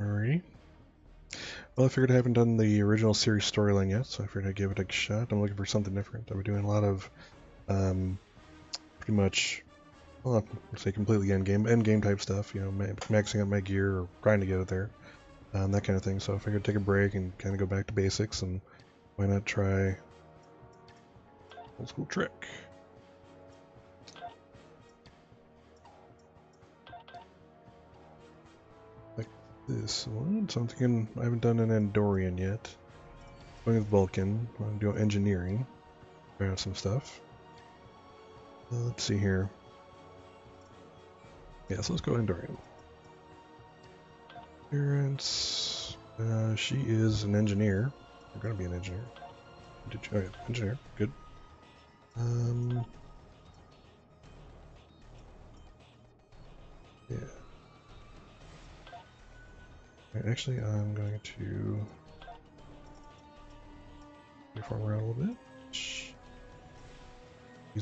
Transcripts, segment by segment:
Alrighty. Well, I figured I haven't done the original series storyline yet, so I figured I'd give it a shot. I'm looking for something different. I've been doing a lot of, pretty much, well, I'll say completely end game type stuff. You know, maxing out my gear or trying to get it there, that kind of thing. So I figured I'd take a break and kind of go back to basics, and why not try old school trick. Like this one. So I'm thinking I haven't done an Andorian yet. Going with Vulcan. I'm doing engineering. Try out some stuff. Let's see here. Yeah, so let's go Andorian. Appearance. She is an engineer. We're gonna be an engineer. Oh yeah, engineer. Good. Yeah. Actually, I'm going to reform around a little bit. She's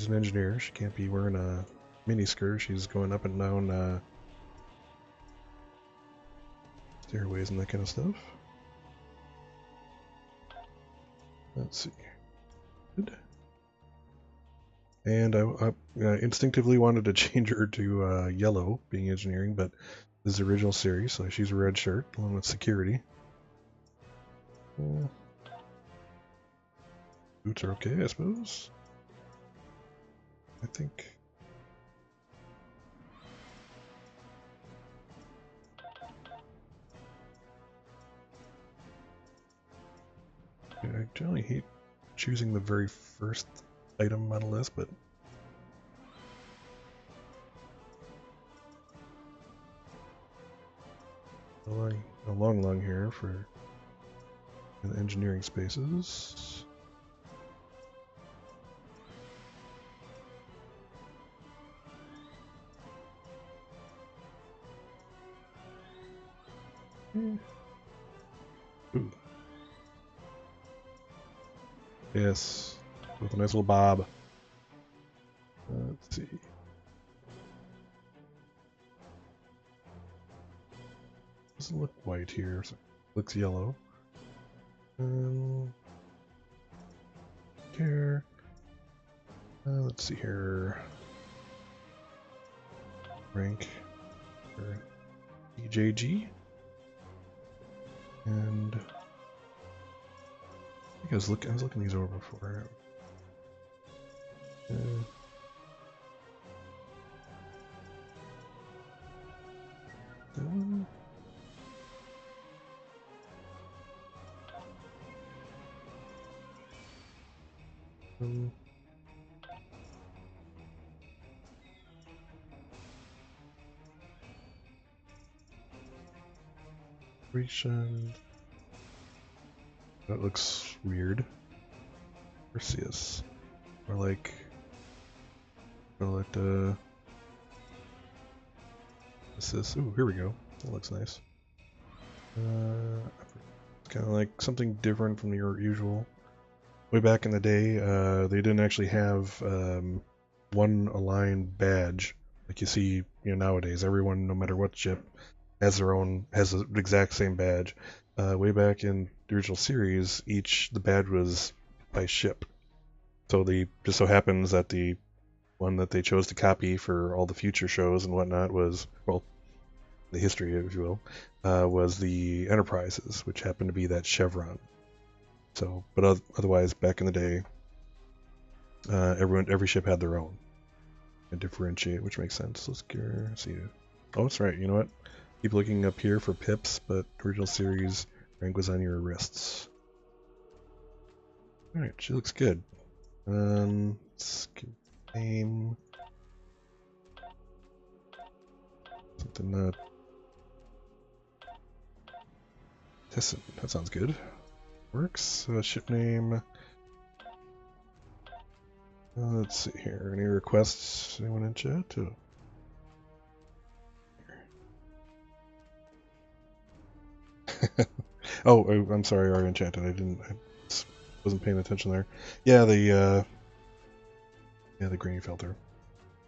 an engineer. She can't be wearing a mini skirt. She's going up and down stairways and that kind of stuff. Let's see. Good. And I instinctively wanted to change her to yellow, being engineering, but this is the original series, so she's a red shirt along with security. Boots are okay, I suppose. I think. I generally hate choosing the very first item on a list, but a long here for the engineering spaces. Ooh. Yes, with a nice little bob. Let's see. Doesn't look white here, so it looks yellow. Here. Let's see here. Rank for EJG. And I think I was looking these over before. That one. Operation. That looks weird. Perseus. Or like. Assist. Ooh, here we go. That looks nice. It's kind of like something different from your usual. Way back in the day, they didn't actually have one aligned badge like you see, nowadays. Everyone, no matter what ship, has the exact same badge. Way back in the original series, the badge was by ship. So the just so happens that the one that they chose to copy for all the future shows and whatnot was, well, the history, if you will, was the Enterprises, which happened to be that chevron. So, but otherwise, back in the day, every ship had their own and differentiate, which makes sense. Let's see. Oh, that's right. You know what? Keep looking up here for pips, but original series rank was on your wrists. All right, she looks good. Let's name something. Tessin. That sounds good. Works. Ship name. Let's see here. Any requests? Anyone in chat? Oh, I'm sorry, Ari Enchanted. I wasn't paying attention there. Yeah, the grainy filter.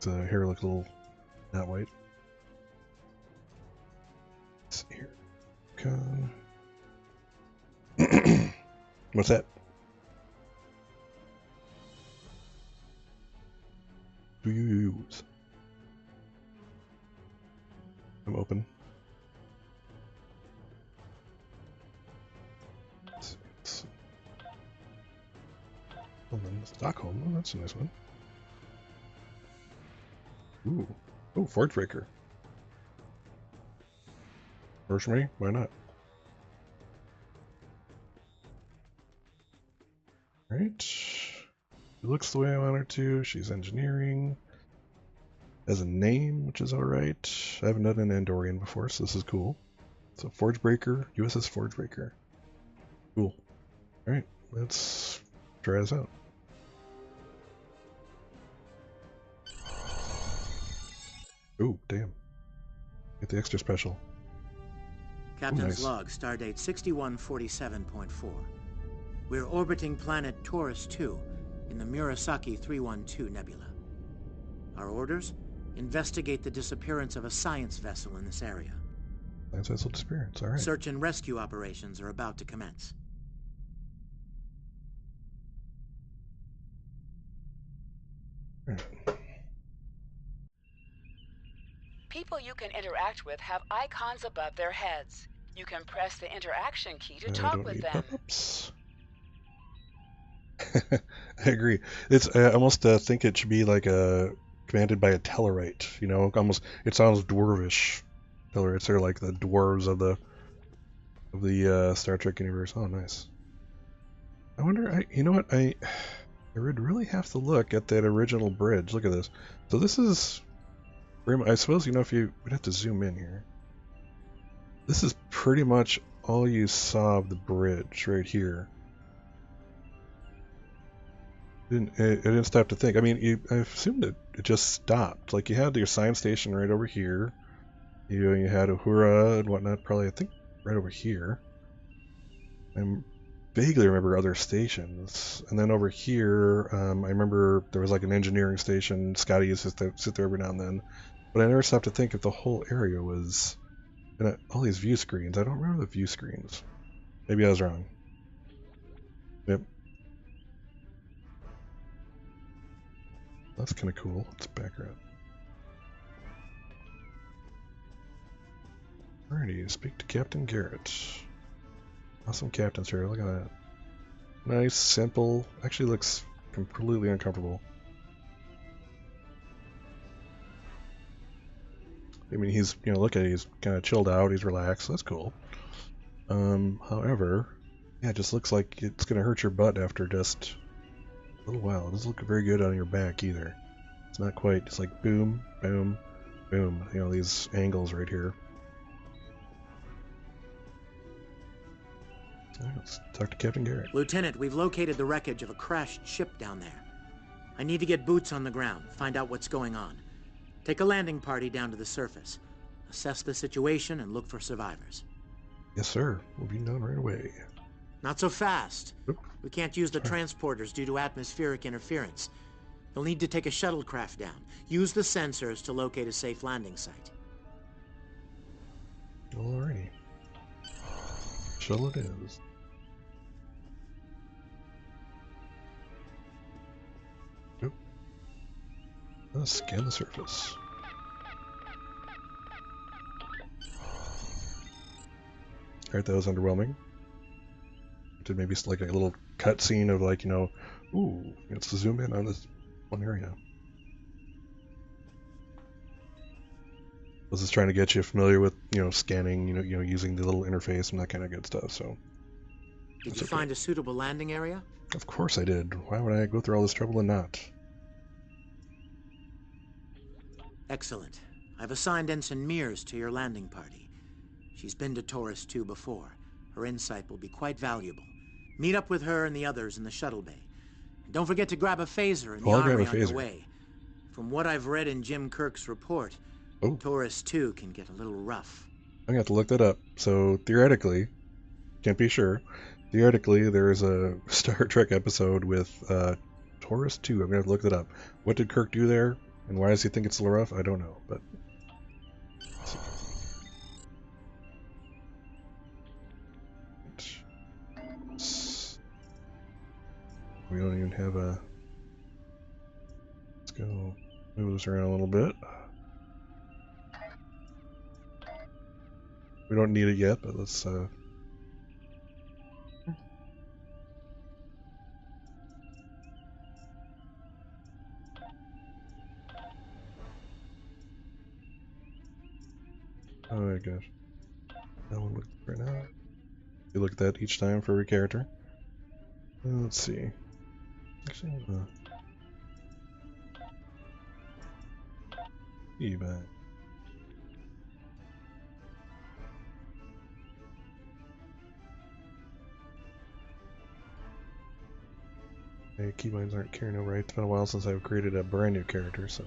The hair looked a little not white. see here. What's that? Do you use? I'm open. Let's see. Stockholm. Oh, that's a nice one. Ooh. Oh, Forge Breaker. First me? Why not? Right. She looks the way I want her to. She's engineering. Has a name, which is alright. I haven't done an Andorian before, so this is cool. So Forge Breaker, USS Forge Breaker. Cool. Alright, let's try this out. Ooh, damn. Get the extra special. Captain's log, stardate 6147.4. We're orbiting planet Taurus 2 in the Murasaki 312 nebula. Our orders? Investigate the disappearance of a science vessel in this area. Science vessel disappearance, alright. Search and rescue operations are about to commence. Right. People you can interact with have icons above their heads. You can press the interaction key to talk with them. Pop-ups. I agree. It's I almost think it should be like commanded by a Tellarite. You know, almost it sounds dwarvish. Tellarites are like the dwarves of the Star Trek universe. Oh, nice. I wonder. You know what? I would really have to look at that original bridge. Look at this. So this is. I suppose, you know, if you would have to zoom in here. This is pretty much all you saw of the bridge right here. It didn't stop to think. I mean, I assumed it just stopped. Like, you had your science station right over here. You had Uhura and whatnot, probably, I think, right over here. I vaguely remember other stations. And then over here, I remember there was like an engineering station. Scotty used to sit there every now and then. But I never stopped to think if the whole area was... And all these view screens. I don't remember the view screens. Maybe I was wrong. Yep. That's kind of cool. Let's back her up. Alrighty, speak to Captain Garrett. Awesome captain's chair. Look at that. Nice, simple. Actually looks completely uncomfortable. I mean, he's, you know, look at it, he's kind of chilled out, he's relaxed, so that's cool. However, yeah, it just looks like it's going to hurt your butt after just a little while. It doesn't look very good on your back either. It's not quite, it's like boom, boom, boom, you know, these angles right here. All right, let's talk to Captain Garrett. Lieutenant, we've located the wreckage of a crashed ship down there. I need to get boots on the ground, find out what's going on. Take a landing party down to the surface. Assess the situation and look for survivors. Yes, sir. We'll be done right away. Not so fast. Oop. We can't use the transporters due to atmospheric interference. You'll need to take a shuttlecraft down. Use the sensors to locate a safe landing site. Alrighty. Shuttle it is. Oop. Let's scan the surface. Alright, that was underwhelming. Did maybe like a little cutscene of like, you know, ooh, let's zoom in on this one area. Was this trying to get you familiar with, you know, scanning, you know, using the little interface and that kind of good stuff, so. Did you find a suitable landing area? Of course I did. Why would I go through all this trouble and not? Excellent. I've assigned Ensign Mears to your landing party. She's been to Taurus 2 before. Her insight will be quite valuable. Meet up with her and the others in the shuttle bay. And don't forget to grab a phaser in the armory on your way. From what I've read in Jim Kirk's report, Taurus 2 can get a little rough. I'm gonna have to look that up. So theoretically, can't be sure, theoretically there's a Star Trek episode with Taurus 2. I'm gonna have to look that up. What did Kirk do there? And why does he think it's a little rough? I don't know, but... We don't even have a... Let's go move this around a little bit. We don't need it yet, but let's... Oh my gosh. That one looks right now. You look at that each time for every character. Let's see. Actually, back. Hey, keybinds aren't carrying over. It's been a while since I've created a brand new character, so.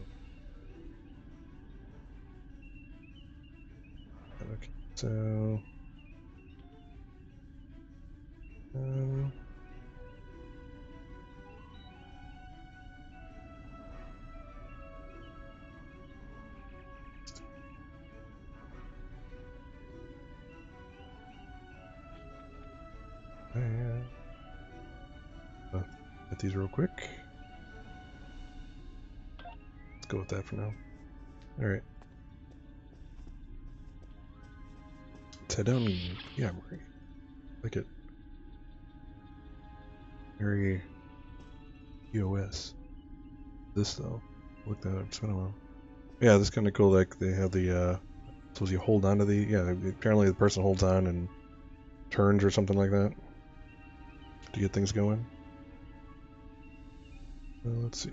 Okay, so. Get these real quick. Let's go with that for now. Alright. Let's head down. Yeah, Marie. Like it. Very TOS. This though. Look that up. It's been a while. Yeah, this is kind of cool. Like they have the. Suppose you hold on to the. Yeah, apparently the person holds on and turns or something like that to get things going. Let's see.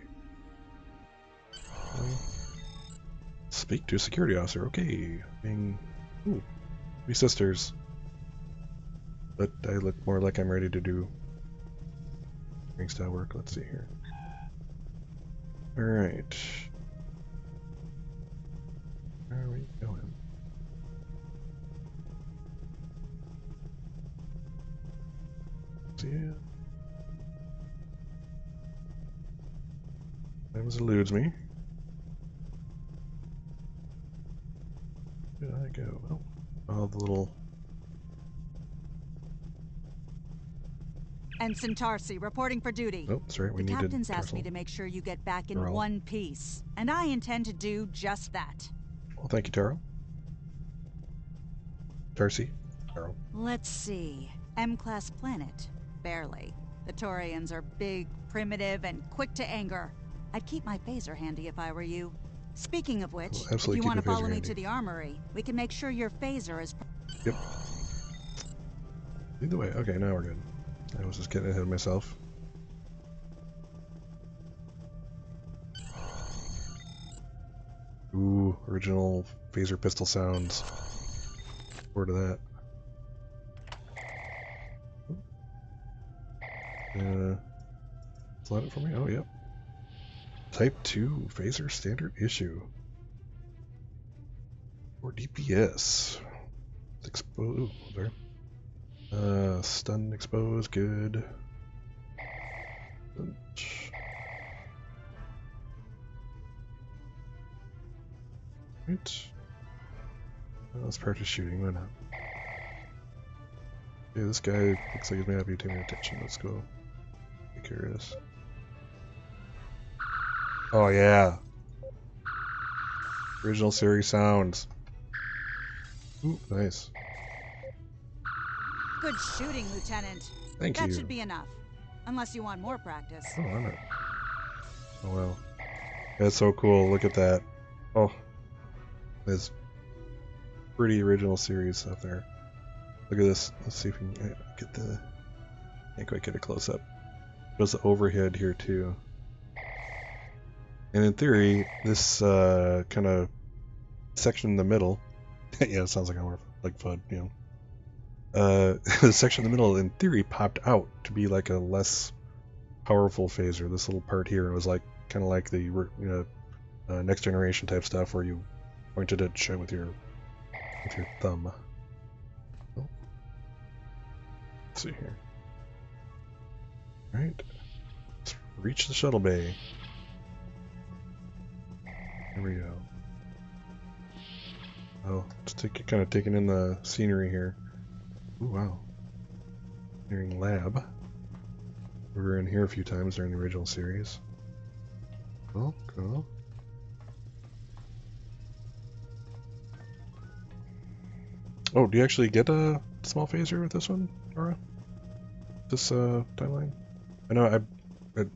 Speak to a security officer. Okay. Ooh, we sisters. But I look more like I'm ready to do ring style work. Let's see here. Alright. Where are we going? Yeah. That eludes me. Where did I go? Oh, the little... Ensign Tarsi, reporting for duty. Oh, that's right, we needed... The captain's asked me to make sure you get back in one piece, and I intend to do just that. Well, thank you, Taro. Tarsi? Taro. Let's see. M-class planet. Barely. The Taurians are big, primitive, and quick to anger. I'd keep my phaser handy if I were you. Speaking of which, if you want to follow me to the armory, we can make sure your phaser is... Yep. Either way, okay, now we're good. I was just getting ahead of myself. Ooh, original phaser pistol sounds. Forward to that. Slide it for me? Oh, yep. Type 2 phaser standard issue. Or DPS. Exposed. There. Stun exposed, good. Right. Let's practice shooting, why not? Yeah, this guy looks like he's may not be taking attention. Let's go take care of this. Oh yeah. Original series sounds. Ooh, nice. Good shooting, Lieutenant. Thank you. That should be enough. Unless you want more practice. Oh, I'm not. Oh well. That's so cool. Look at that. Oh. There's pretty original series up there. Look at this. Let's see if we can get the... Can't quite get a close up. There's the overhead here too. And in theory, this kind of section in the middle... yeah, it sounds like I'm like FUD, you know. The section in the middle, in theory, popped out to be like a less powerful phaser. This little part here was like kind of like the next generation type stuff where you pointed at shit with your thumb. Oh. Let's see here. All right, let's reach the shuttle bay. Here we go. Oh, just kind of taking in the scenery here. Ooh, wow. Engineering lab. We were in here a few times during the original series. Cool, cool. Oh, do you actually get a small phaser with this one, Nora? This timeline? I know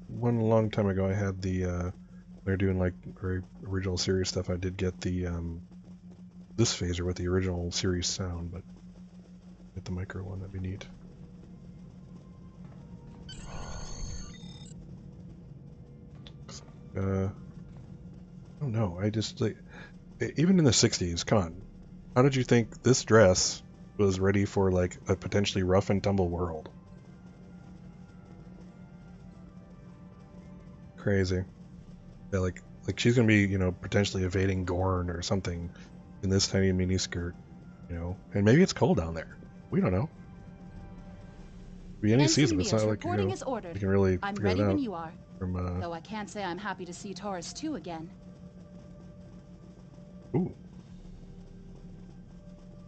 one long time ago I had the they're doing like very original series stuff. I did get the this phaser with the original series sound, but get the micro one, that'd be neat. I don't know. I just like even in the 60s, come on. How did you think this dress was ready for like a potentially rough and tumble world? Crazy. Yeah, like she's gonna be, you know, potentially evading Gorn or something in this tiny mini skirt, you know. And maybe it's cold down there. We don't know. Be any season. It's not like you can really figure it out. You are. From though I can't say I'm happy to see Taurus 2 again. Ooh.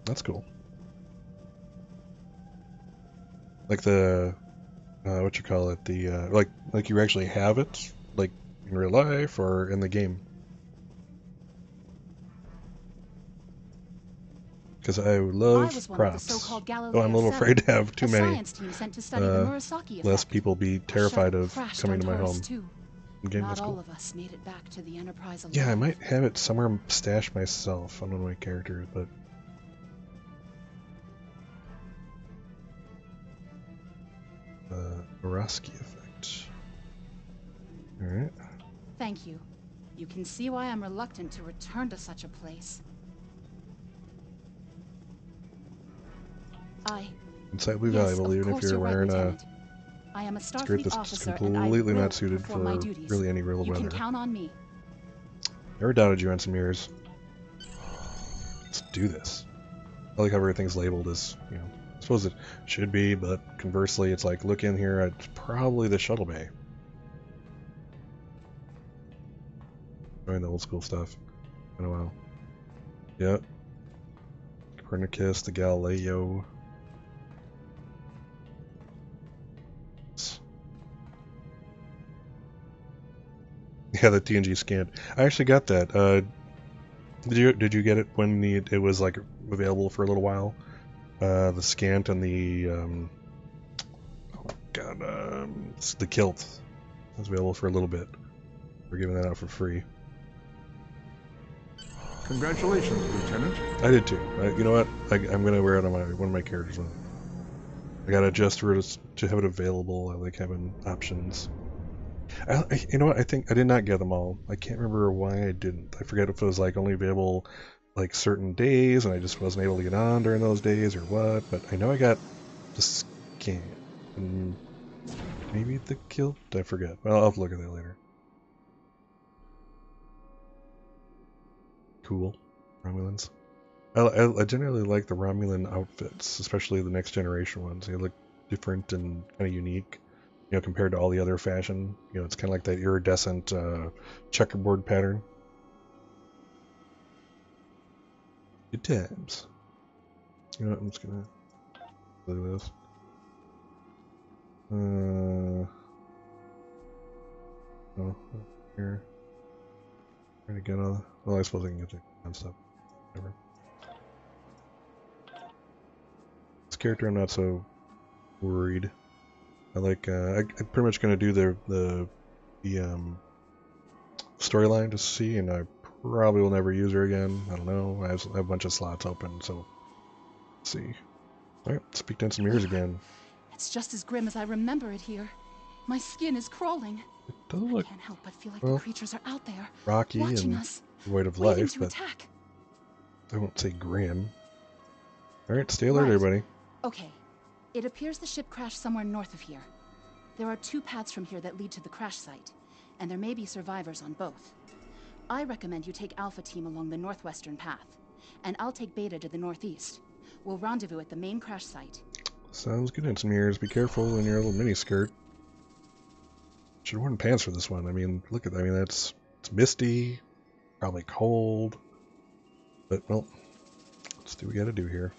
That's cool. Like the what you call it, the like you actually have it, like in real life or in the game. Because I love props. So I'm a little afraid to have too many. Lest people be terrified of coming to my home. Game, Not cool. all of us made it back to the Enterprise alive. Yeah, I might have it somewhere stashed myself on one of my characters, but Murawski effect. Alright. Thank you. You can see why I'm reluctant to return to such a place. Insightfully valuable, even if you're wearing a skirt that's completely not suited for really any real weather. You can count on me. Never doubted you, Ensign Mears. Let's do this. I like how everything's labeled as, you know, I suppose it should be, but conversely, it's like, look in here, it's probably the shuttle bay. Enjoying the old school stuff. Been a while. Yep. Copernicus, the Galileo. Yeah, the TNG scan. I actually got that. Did you get it when it was like available for a little while? The scant and the oh my god, the kilt was available for a little bit. We're giving that out for free. Congratulations, Lieutenant. I did too. You know what? I'm gonna wear it on one of my characters. I gotta adjust for it to have it available. I like having options. You know what? I think I did not get them all. I can't remember why I didn't. I forget if it was like only available like certain days and I just wasn't able to get on during those days or what. But I know I got the scan and maybe the kilt. I forget. Well, I'll have to look at that later. Cool. Romulans. I generally like the Romulan outfits, especially the next generation ones. They look different and kind of unique. You know, compared to all the other fashion, you know, it's kind of like that iridescent checkerboard pattern. Good times. You know what, I'm just gonna do this. Oh, here. Trying to get all. Well, I suppose I can get the stuff. Whatever. This character, I'm not so worried. I like. I'm pretty much gonna do the storyline to see, and I probably will never use her again. I don't know. I have a bunch of slots open, so let's see. All right, speak to Ensign Mears again. It's just as grim as I remember it here. My skin is crawling. It does look. I can't help but feel like the creatures are out there, rocky watching and us, void of waiting life, to but attack. I won't say grim. All right, stay alert, everybody. Okay. It appears the ship crashed somewhere north of here. There are 2 paths from here that lead to the crash site, and there may be survivors on both. I recommend you take Alpha Team along the northwestern path, and I'll take Beta to the northeast. We'll rendezvous at the main crash site. Sounds good, Ensign Mears. Be careful in your little mini skirt. Should have worn pants for this one. I mean, look at that. I mean, it's misty, probably cold, but well, let's do what we gotta do here.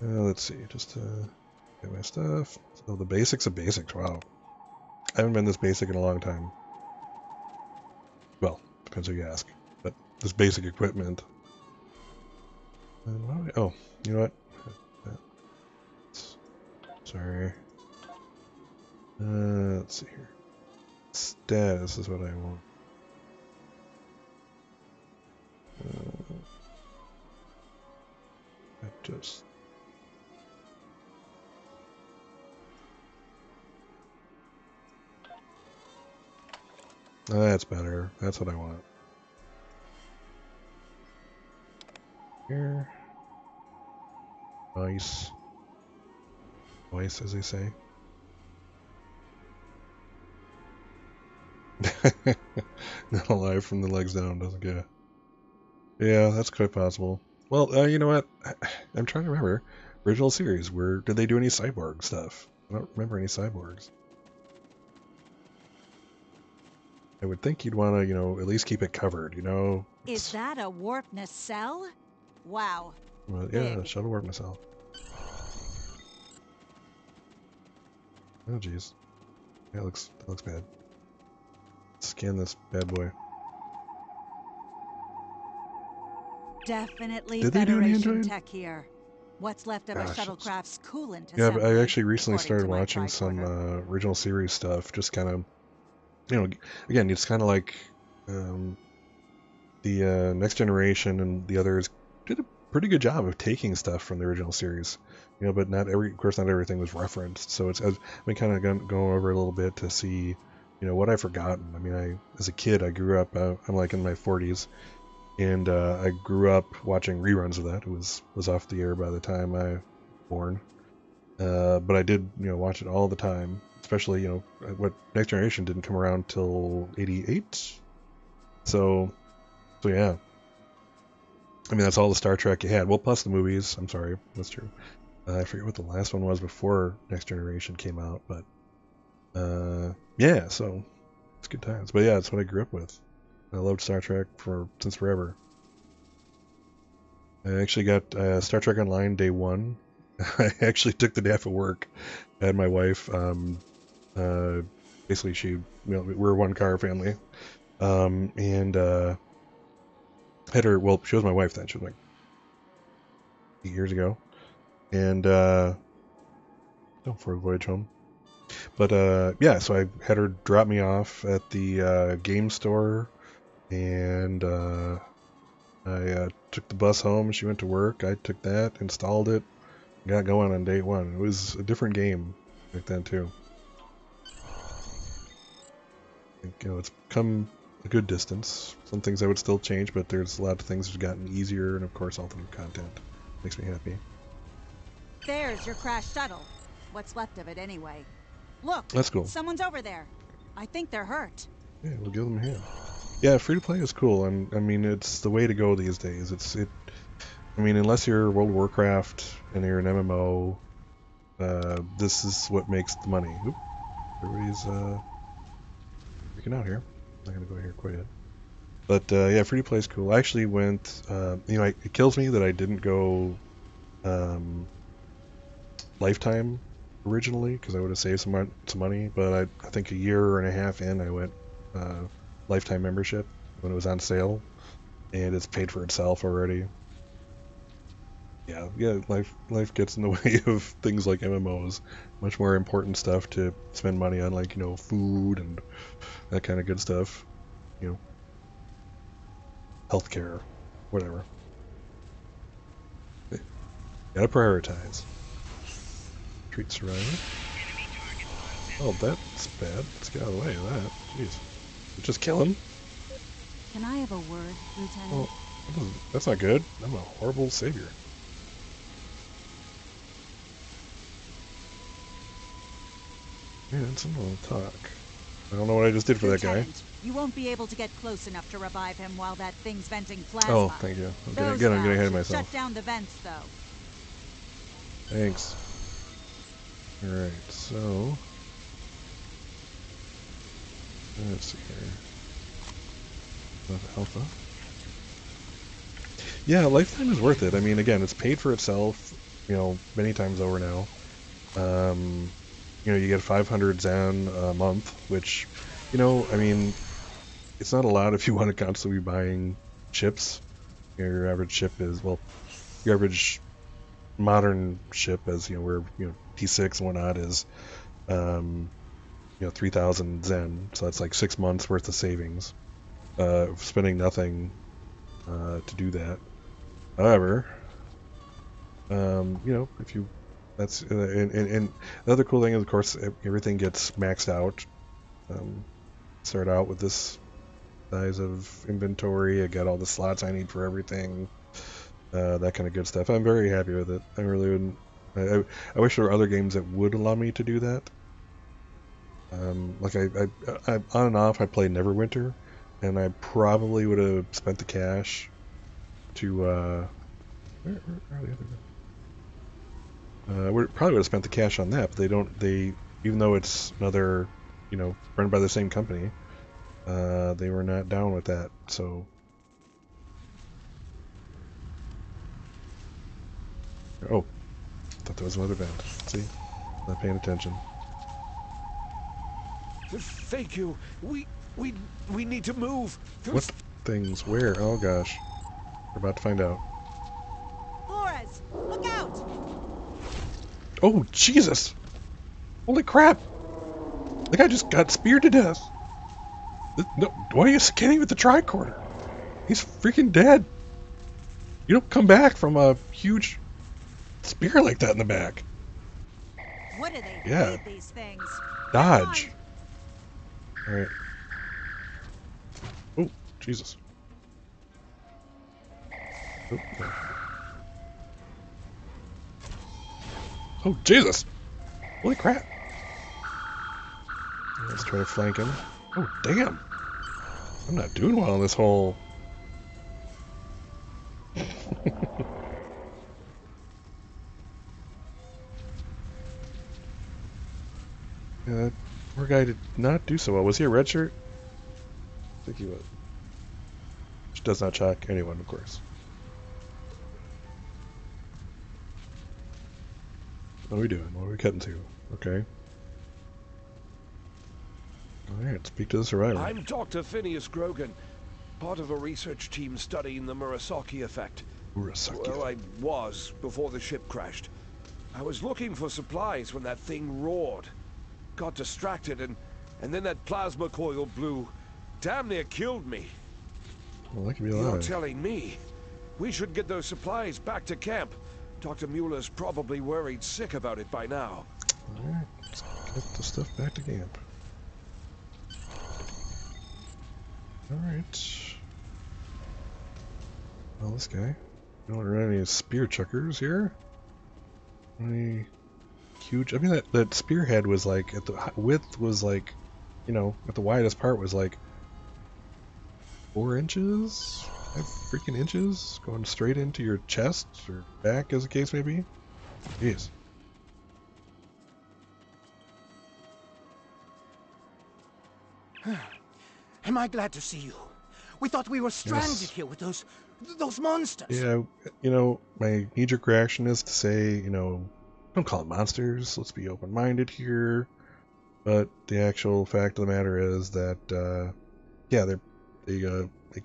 Let's see, just get my stuff. Oh, the basics of basics. Wow. I haven't been this basic in a long time. Well, depends who you ask. But this basic equipment. And why oh, you know what? Sorry. Let's see here. Status is what I want. Just. That's better. That's what I want. Here. Nice. Nice, as they say. Not alive from the legs down, doesn't get. Yeah, that's quite possible. Well, you know what? I'm trying to remember. Original series, where did they do any cyborg stuff? I don't remember any cyborgs. I would think you'd want to, you know, at least keep it covered, you know? Is that a warp nacelle? Wow. Well, yeah, shuttle warp nacelle. Oh, jeez. Yeah, that looks bad. Scan this bad boy. Definitely Federation tech here. What's left of a shuttlecraft's coolant assembly? Yeah, but I actually recently started watching some original series stuff. Just kind of, you know, again, it's kind of like the Next Generation and the others did a pretty good job of taking stuff from the original series. You know, but of course, not everything was referenced. So I've been kind of going over a little bit to see, you know, what I've forgotten. I mean, as a kid, I grew up. I'm like in my 40s. And I grew up watching reruns of that. It was off the air by the time I was born. But I did, you know, watch it all the time. Especially, you know, what Next Generation didn't come around till '88. So yeah. I mean, that's all the Star Trek you had. Well, plus the movies. I'm sorry, that's true. I forget what the last one was before Next Generation came out, but yeah. So it's good times. But yeah, that's what I grew up with. I loved Star Trek since forever. I actually got Star Trek Online day one. I actually took the day off of work. I had my wife. Basically, you know, we're a one-car family, and had her. Well, she was my wife then. She was like 8 years ago, and for a voyage home. But yeah, so I had her drop me off at the game store. And I took the bus home. She went to work. I took that, installed it, got going on day one. It was a different game back then too. I think, you know, it's come a good distance. Some things I would still change, but there's a lot of things that have gotten easier, and of course, all the new content makes me happy. There's your crash shuttle. What's left of it anyway? Look, that's cool. Someone's over there. I think they're hurt. Yeah, we'll give them a hand. Yeah, free to play is cool, and I mean it's the way to go these days. I mean, unless you're World of Warcraft and you're an MMO, this is what makes the money. Oop, everybody's freaking out here. I'm not gonna go here quite yet. But yeah, free to play is cool. I actually went. You know, it kills me that I didn't go Lifetime originally because I would have saved some money. But I think a year and a half in, I went. Lifetime membership when it was on sale, and it's paid for itself already. Yeah, life gets in the way of things like MMOs. Much more important stuff to spend money on, like, you know, food and that kind of good stuff. You know, healthcare, whatever. Gotta prioritize. Treat survivor. Oh, that's bad. Let's get out of the way of that. Jeez. Just kill him. Can I have a word, Lieutenant? Well, that's not good. I'm a horrible savior. Man, someone will talk. I don't know what I just did for Lieutenant, that guy. You won't be able to get close enough to revive him while that thing's venting plasma. Oh, thank you. I'm getting ahead of myself. Shut down the vents, though. Thanks. Alright, so... let's see here. Alpha. Yeah, Lifetime is worth it. I mean, again, it's paid for itself, you know, many times over now. You you get 500 Zen a month, which, I mean, it's not a lot if you want to constantly be buying chips. Your average chip is, well, your average modern chip, as where T6 and whatnot is, 3,000 Zen. So that's like 6 months worth of savings, spending nothing to do that. However, if you that's and the other cool thing is, of course, everything gets maxed out. Start out with this size of inventory. I got all the slots I need for everything. That kind of good stuff. I'm very happy with it. I really wouldn't. I wish there were other games that would allow me to do that. Like I on and off, I play Neverwinter, and I probably would have spent the cash to where are the other we probably would have spent the cash on that, but they even though it's another run by the same company, they were not down with that. So oh, I thought that was another band. See, not paying attention. Thank you. We need to move. What things? Where? Oh gosh, we're about to find out. Flores, look out! Oh Jesus! Holy crap! The guy just got speared to death. No, why are you scanning with the tricorder? He's freaking dead. You don't come back from a huge spear like that in the back. What do they Yeah. these things? Dodge. Alright. Oh, Jesus. Oh, no. Oh, Jesus! Holy crap! Let's try to flank him. Oh, damn! I'm not doing well in this hole. Yeah, that poor guy did not do so well. Was he a red shirt? I think he was. Which does not shock anyone, of course. What are we doing? What are we cutting to? Okay. Alright, speak to the survivor. I'm Dr. Phineas Grogan, part of a research team studying the Murasaki effect. Murasaki. Well, I was before the ship crashed. I was looking for supplies when that thing roared. Got distracted and then that plasma coil blew. Damn near killed me. Well, that could be alive. You're telling me we should get those supplies back to camp. Dr. Mueller's probably worried sick about it by now. Alright, let's get the stuff back to camp. Alright. Well, this guy. Don't run any spear chuckers here. Any huge. I mean, that spearhead was like, at the width was like, at the widest part was like 4 inches? 5 freaking inches? Going straight into your chest or back, as the case may be. Jeez. Am I glad to see you? We thought we were stranded here with those monsters. Yeah, my knee-jerk reaction is to say, don't call them monsters. Let's be open-minded here. But the actual fact of the matter is that, yeah, they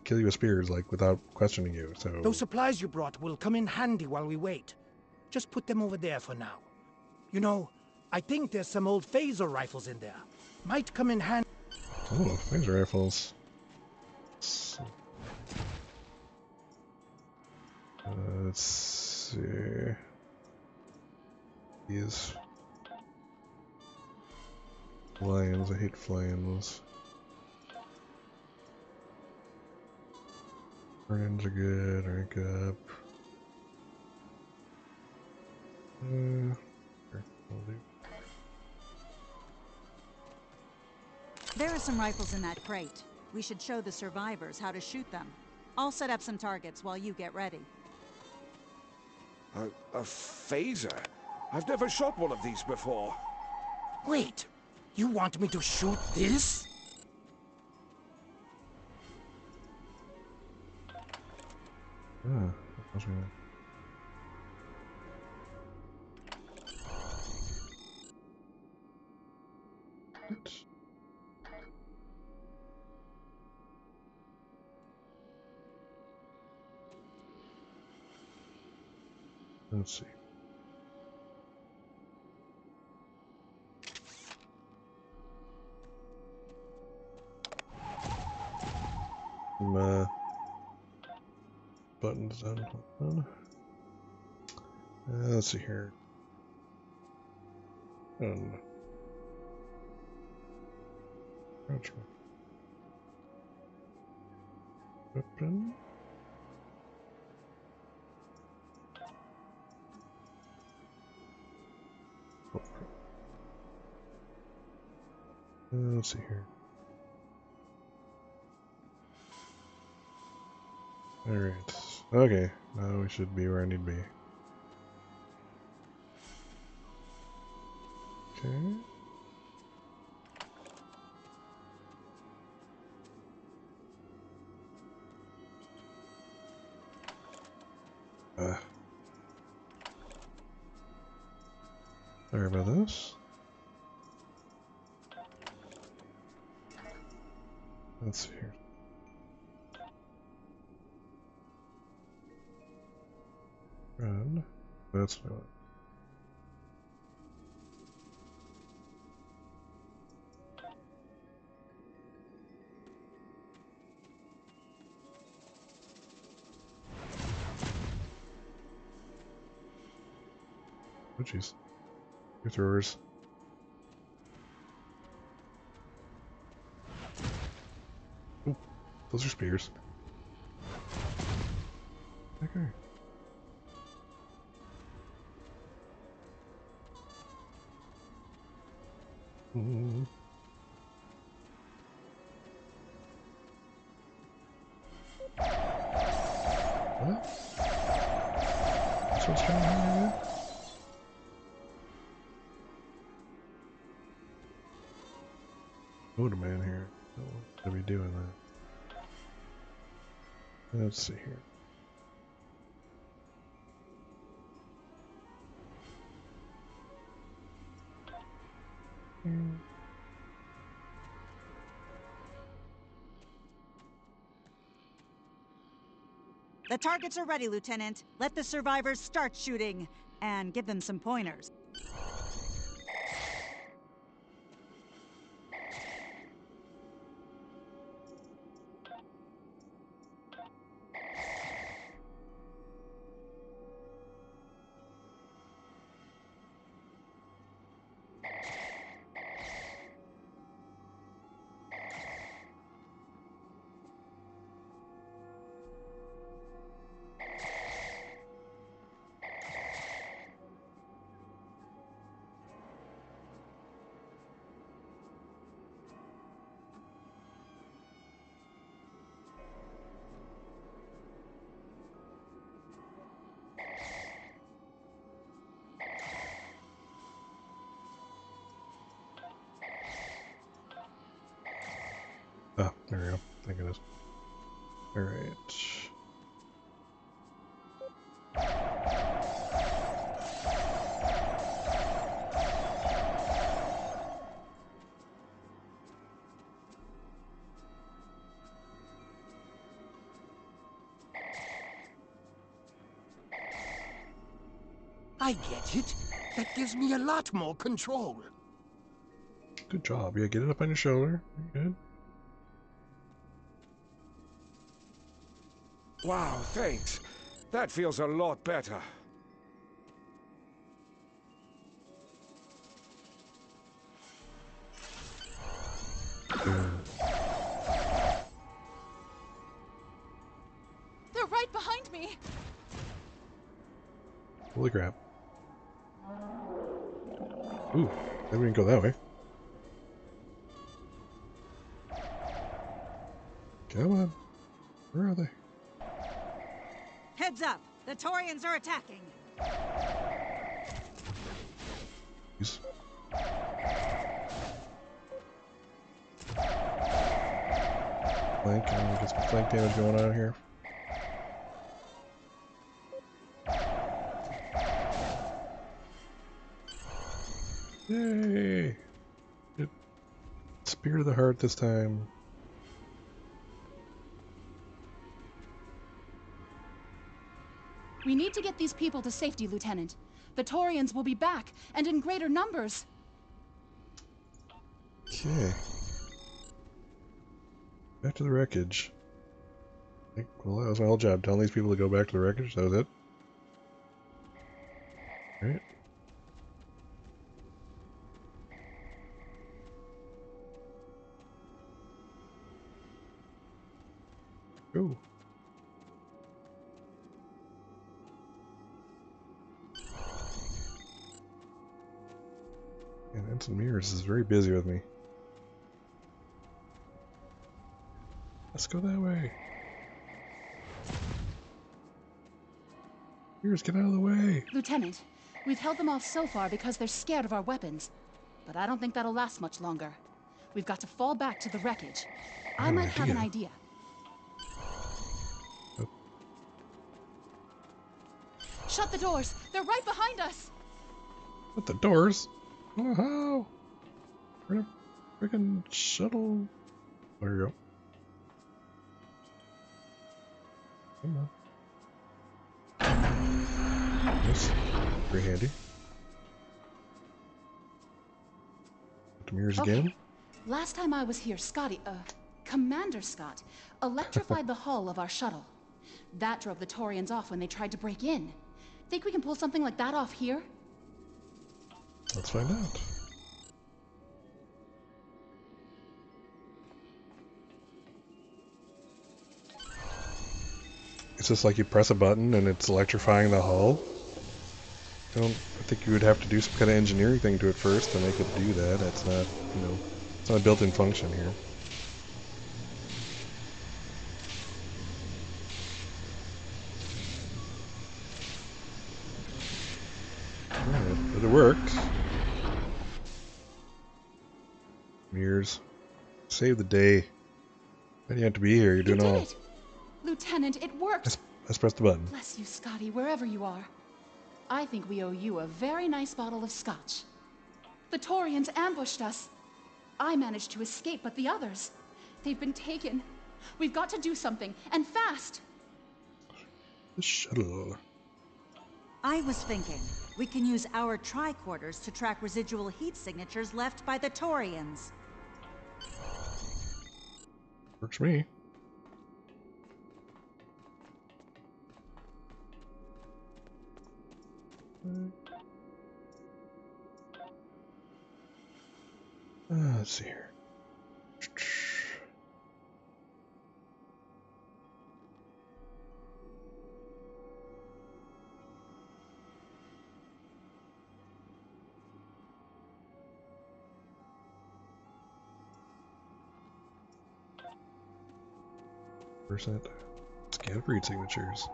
kill you with spears, like, without questioning you. So those supplies you brought will come in handy while we wait. Just put them over there for now. I think there's some old phaser rifles in there. Might come in handy. Oh, phaser rifles. Let's see. These lions, I hate lions. Burn-ins are good, rank up. There are some rifles in that crate. We should show the survivors how to shoot them. I'll set up some targets while you get ready. A phaser? I've never shot one of these before. Wait, you want me to shoot this? Let's see. Some buttons done. Hold on. Let's see here. And weapon. Oh. Let's see here. Alright. Okay. Now we should be where I need to be. Okay. Sorry about this. Let's see here. Run. That's what I want. Oh jeez. Your throwers. Oh, those are spears. Okay. Mm. What? That's what's trying to happen here? Motor man here. Don't want to be doing that. Let's see here. The targets are ready, Lieutenant. Let the survivors start shooting, and give them some pointers. Oh, there we go. Thank goodness. Alright. I get it. That gives me a lot more control. Good job. Yeah, get it up on your shoulder. Good. Wow, thanks. That feels a lot better. They're right behind me. Holy crap. Ooh, they didn't go that way. Come on. Where are they? Heads up! The Taurians are attacking! Jeez. Flank, I'm gonna get some flank damage going on here. Yay! Spear to the heart this time. We need to get these people to safety, Lieutenant. The Taurians will be back, and in greater numbers. Okay. Back to the wreckage. Well, that was my whole job, telling these people to go back to the wreckage. That was it. Alright. Go. And Ensign Mears is very busy with me. Let's go that way. Mears, get out of the way. Lieutenant, we've held them off so far because they're scared of our weapons. But I don't think that'll last much longer. We've got to fall back to the wreckage. I might have an idea. Oh. Shut the doors! They're right behind us! Shut the doors? Oh, how? We're in a freaking shuttle. There you go. Come on. Nice. Very handy. Mirrors again. Last time I was here, Commander Scott, electrified the hull of our shuttle. That drove the Taurians off when they tried to break in. Think we can pull something like that off here? Let's find out. It's just like you press a button and it's electrifying the hull. I think you would have to do some kind of engineering thing to it first to make it do that. That's not, it's not a built-in function here. Alright, but it worked. Mears, save the day. Why do you have to be here? You're doing all. It. Lieutenant, it worked. Let's press the button. Bless you, Scotty, wherever you are. I think we owe you a very nice bottle of scotch. The Taurians ambushed us. I managed to escape, but the others, they've been taken. We've got to do something, and fast. The shuttle. I was thinking we can use our tricorders to track residual heat signatures left by the Taurians. Works for me. Let's see here. Percent. Scan breed signatures.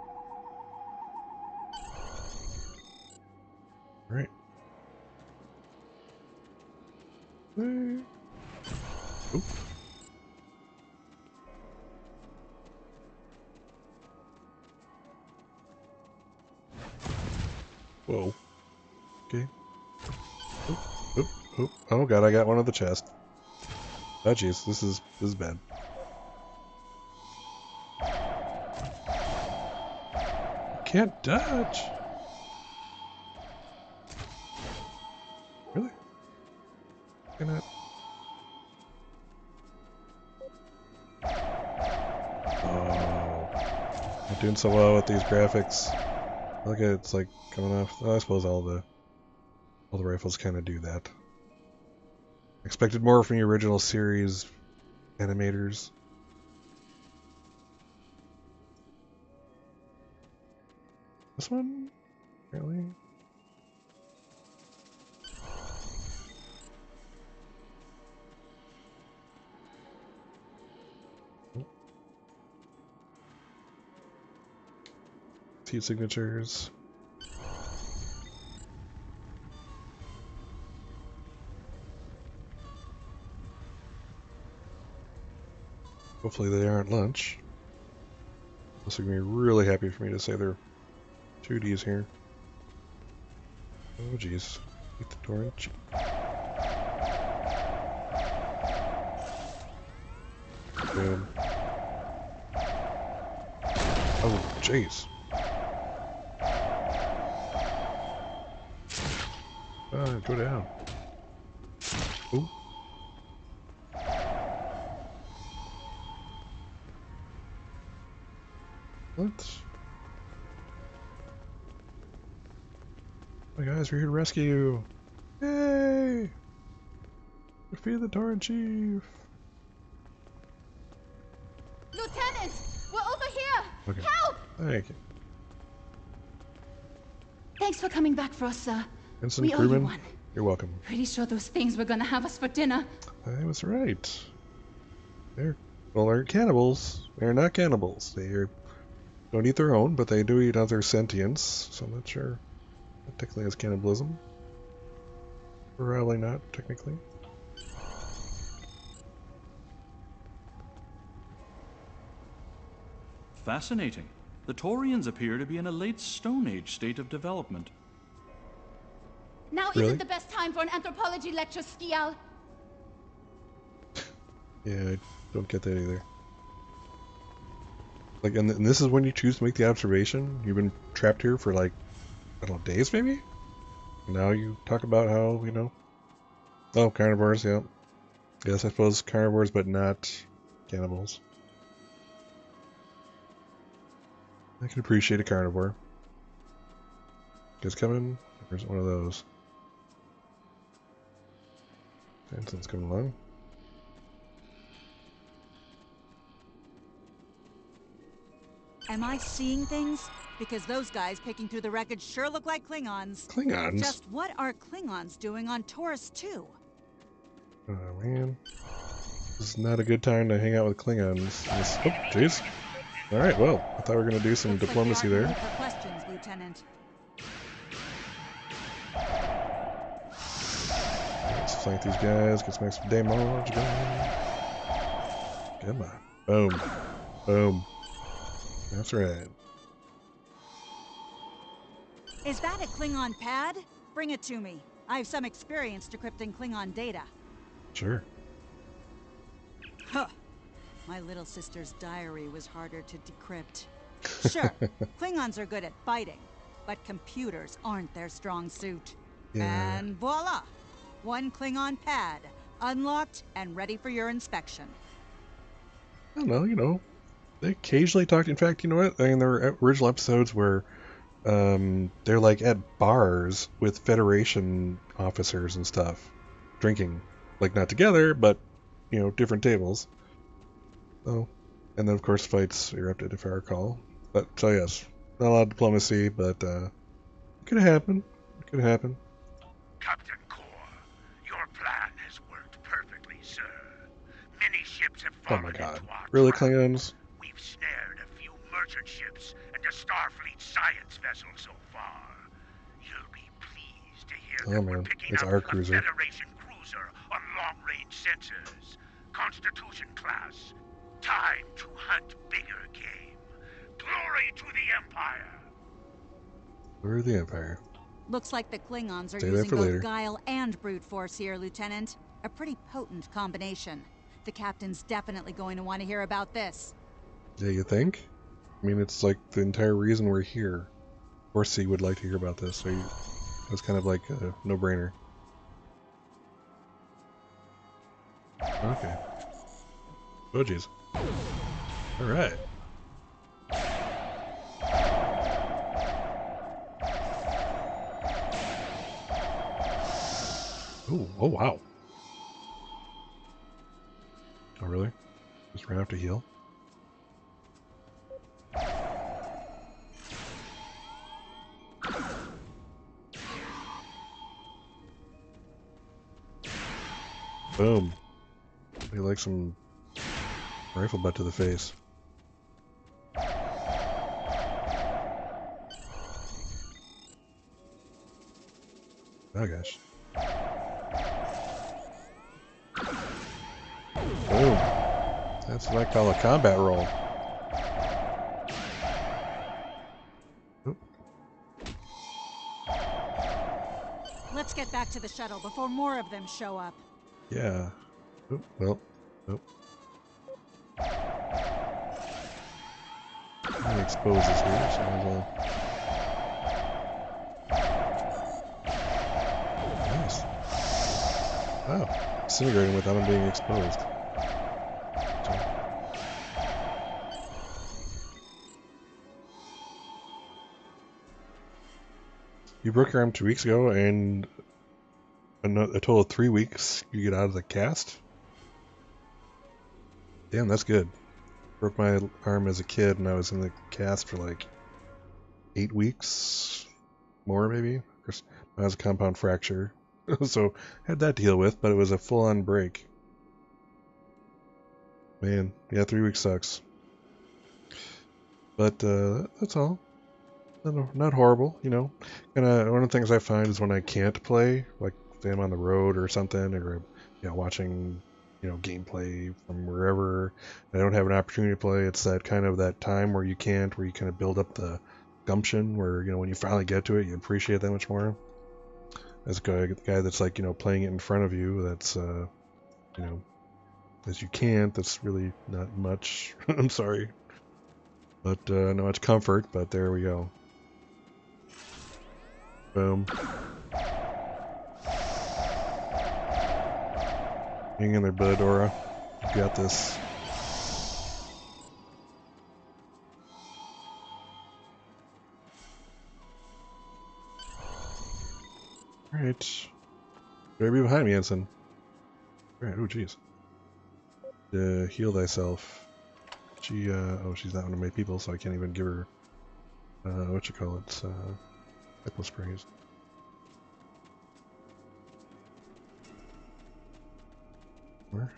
All right. Oop. Whoa. Okay. Oop, oop, oop. Oh god, I got one on the chest. Oh jeez, this is bad. Can't dodge. Really? Cannot. Oh, I'm doing so well with these graphics. Look at it, it's like coming off. Oh, I suppose all the rifles kind of do that. Expected more from the original series animators. This one? Really? Heat signatures. Hopefully they aren't lunch. This is going to be really happy for me to say they're 2Ds here. Oh jeez. Get the door in. Good. Oh jeez. Go down. Ooh. What? My guys, we're here to rescue you. Yay! Defeat the Tauren Chief. Lieutenant! We're over here! Okay. Help! Thank you. Thanks for coming back for us, sir. Ensign We owe you Crewman, one. you're welcome. Pretty sure those things were gonna have us for dinner. I was right. They're cannibals. They're not cannibals. They don't eat their own, but they do eat other sentients, so I'm not sure. That technically is cannibalism. Probably not, technically. Fascinating. The Taurians appear to be in a late Stone Age state of development. Now Really? isn't the best time for an anthropology lecture, Skial. Yeah, I don't get that either. Like, and this is when you choose to make the observation? You've been trapped here for, like, I don't know, days maybe? And now you talk about how, you know... Oh, carnivores, yeah. Yes, I suppose carnivores, but not cannibals. I can appreciate a carnivore. Guys coming? Or is it one of those? Ensign's coming along. Am I seeing things? Because those guys picking through the wreckage sure look like Klingons. Klingons? Just what are Klingons doing on Taurus 2? Oh man. This is not a good time to hang out with Klingons. Oh, jeez. Alright, well, I thought we were going to do some diplomacy there. For questions, Lieutenant. Let's flank these guys, get some extra damage going. Come on. Boom. Boom. That's right. Is that a Klingon pad? Bring it to me. I have some experience decrypting Klingon data. Sure. Huh. My little sister's diary was harder to decrypt. Sure, Klingons are good at fighting, but computers aren't their strong suit. Yeah. And voila! One Klingon pad, unlocked and ready for your inspection. I don't know, you know. They occasionally talk. In fact, you know what? I mean, there were original episodes where they're like at bars with Federation officers and stuff, drinking. Like, not together, but, you know, different tables. So, and then, of course, fights erupted, if I recall. But, so yes, not a lot of diplomacy, but it could have happened. It could have happened. Captain Core, your plan has worked perfectly, sir. Many ships have fallen Oh my god. into our Really, trap. Klingons? We've snared a few merchant ships and a Starfleet science vessel so far. You'll be pleased to hear that we're picking it's up our a cruiser. Federation cruiser on long-range sensors. Constitution class. Time to hunt bigger game. Glory to the Empire! Glory to the Empire. Looks like the Klingons are Stay there using for both later. guile and brute force here, Lieutenant. A pretty potent combination. The captain's definitely going to want to hear about this. Yeah, you think? I mean, it's like the entire reason we're here. Of course he would like to hear about this, so it's kind of like a no-brainer. Okay. Oh, jeez. Alright. Ooh, oh wow. Oh really? Just ran out to heal? Boom. He like some rifle butt to the face. Oh gosh. Boom. That's what I call a combat roll. Oop. Let's get back to the shuttle before more of them show up. Yeah. Oop, well. Nope. I'm exposed this here, so I will. Wow. Disintegrating without them being exposed. So. You broke your arm 2 weeks ago, and a total of 3 weeks you get out of the cast? Damn, that's good. Broke my arm as a kid, and I was in the cast for like 8 weeks, more maybe. Of course, I was a compound fracture, so had that to deal with, but it was a full-on break. Man, yeah, 3 weeks sucks. But that's all. Not horrible, you know. One of the things I find is when I can't play, like say I'm on the road or something, or watching gameplay from wherever, and I don't have an opportunity to play. It's that kind of that time where you can't, where you kind of build up the gumption, where when you finally get to it, you appreciate that much more. As a guy that's like playing it in front of you, that's as you can't. That's really not much. I'm sorry, but not much comfort. But there we go. Boom. Hang in there, bud, Aura. You got this. Alright. Better be behind me, Ensign. Alright, oh jeez. Heal thyself. She's not one of my people, so I can't even give her, hypo sprays. Where?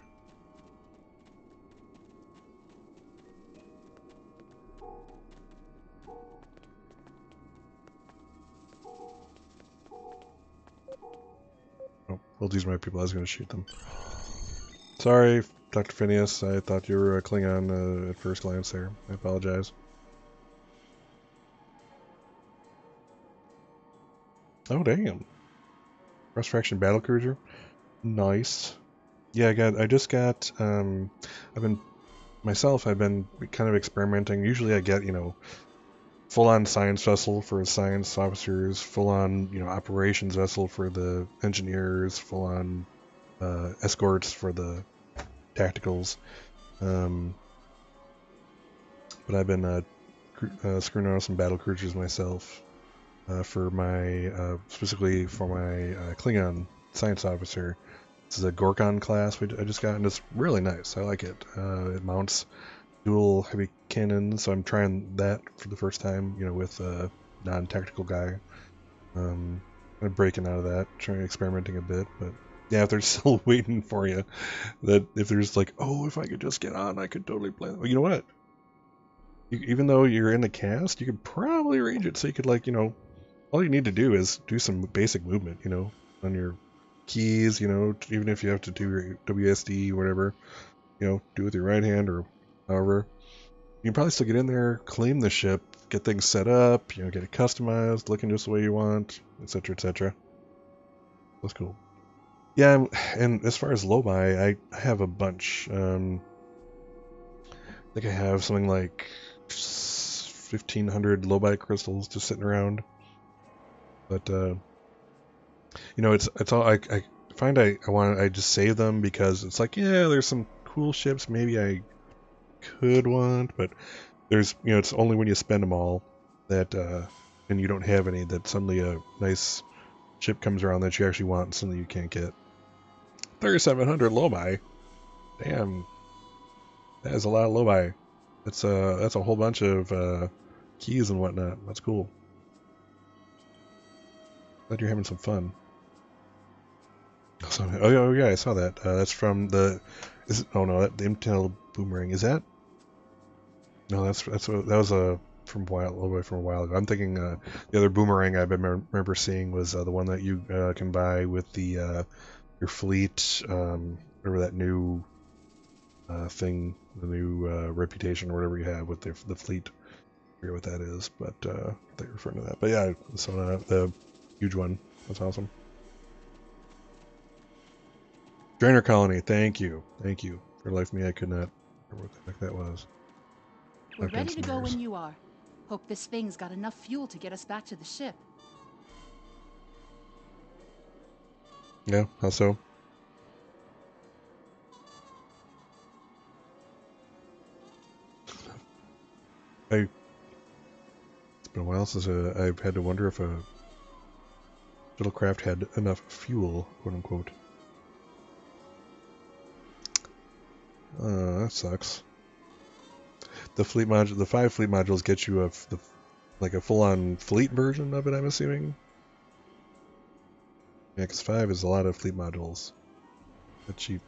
Oh, well, these are my people. I was going to shoot them. Sorry, Dr. Phineas. I thought you were a Klingon at first glance there. I apologize. Oh, damn. Cross Fraction Battlecruiser. Nice. Yeah, I just got, I've been kind of experimenting. Usually I get, full-on science vessel for science officers, full-on, operations vessel for the engineers, full-on escorts for the tacticals. But I've been screwing around some battle cruisers myself for my, specifically for my Klingon science officer. This is a Gorkon class I just got, and it's really nice. I like it. It mounts dual heavy cannons, so I'm trying that for the first time, with a non-tactical guy. I'm breaking out of that, experimenting a bit, but yeah, if they're still waiting for you, that if there's like, oh, if I could just get on, I could totally play. Well, you know what? Even though you're in the cast, you could probably arrange it so you could all you need to do is do some basic movement, on your keys, even if you have to do your WSD, whatever, do it with your right hand or however. You can probably still get in there, claim the ship, get things set up, get it customized, looking just the way you want, etc., etc. That's cool. Yeah, and as far as Lobi, I have a bunch. I think I have something like 1,500 Lobi crystals just sitting around. But it's all I find I just save them because it's like, yeah, there's some cool ships maybe I could want, but there's it's only when you spend them all that and you don't have any that suddenly a nice ship comes around that you actually want and suddenly you can't get. 3,700 Lobi. Damn, that is a lot of Lobi. That's a whole bunch of keys and whatnot. That's cool. Glad you're having some fun. Oh yeah, I saw that. That's from the. The Intel boomerang. Is that? No, that was a from a while ago. I'm thinking the other boomerang I remember seeing was the one that you can buy with the your fleet, whatever that new thing, the new reputation or whatever you have with the fleet. I forget what that is, but they're referring to that. But yeah, so the huge one. That's awesome. Drainer Colony, thank you. For the life of me, I could not remember what the heck that was. We're ready to go when you are. Hope this thing's got enough fuel to get us back to the ship. Yeah, how so? It's been a while since I've had to wonder if a shuttlecraft had enough fuel, quote unquote. That sucks. The 5 fleet modules get you like a full-on fleet version of it, I'm assuming. Yeah, because 5 is a lot of fleet modules. That's cheap.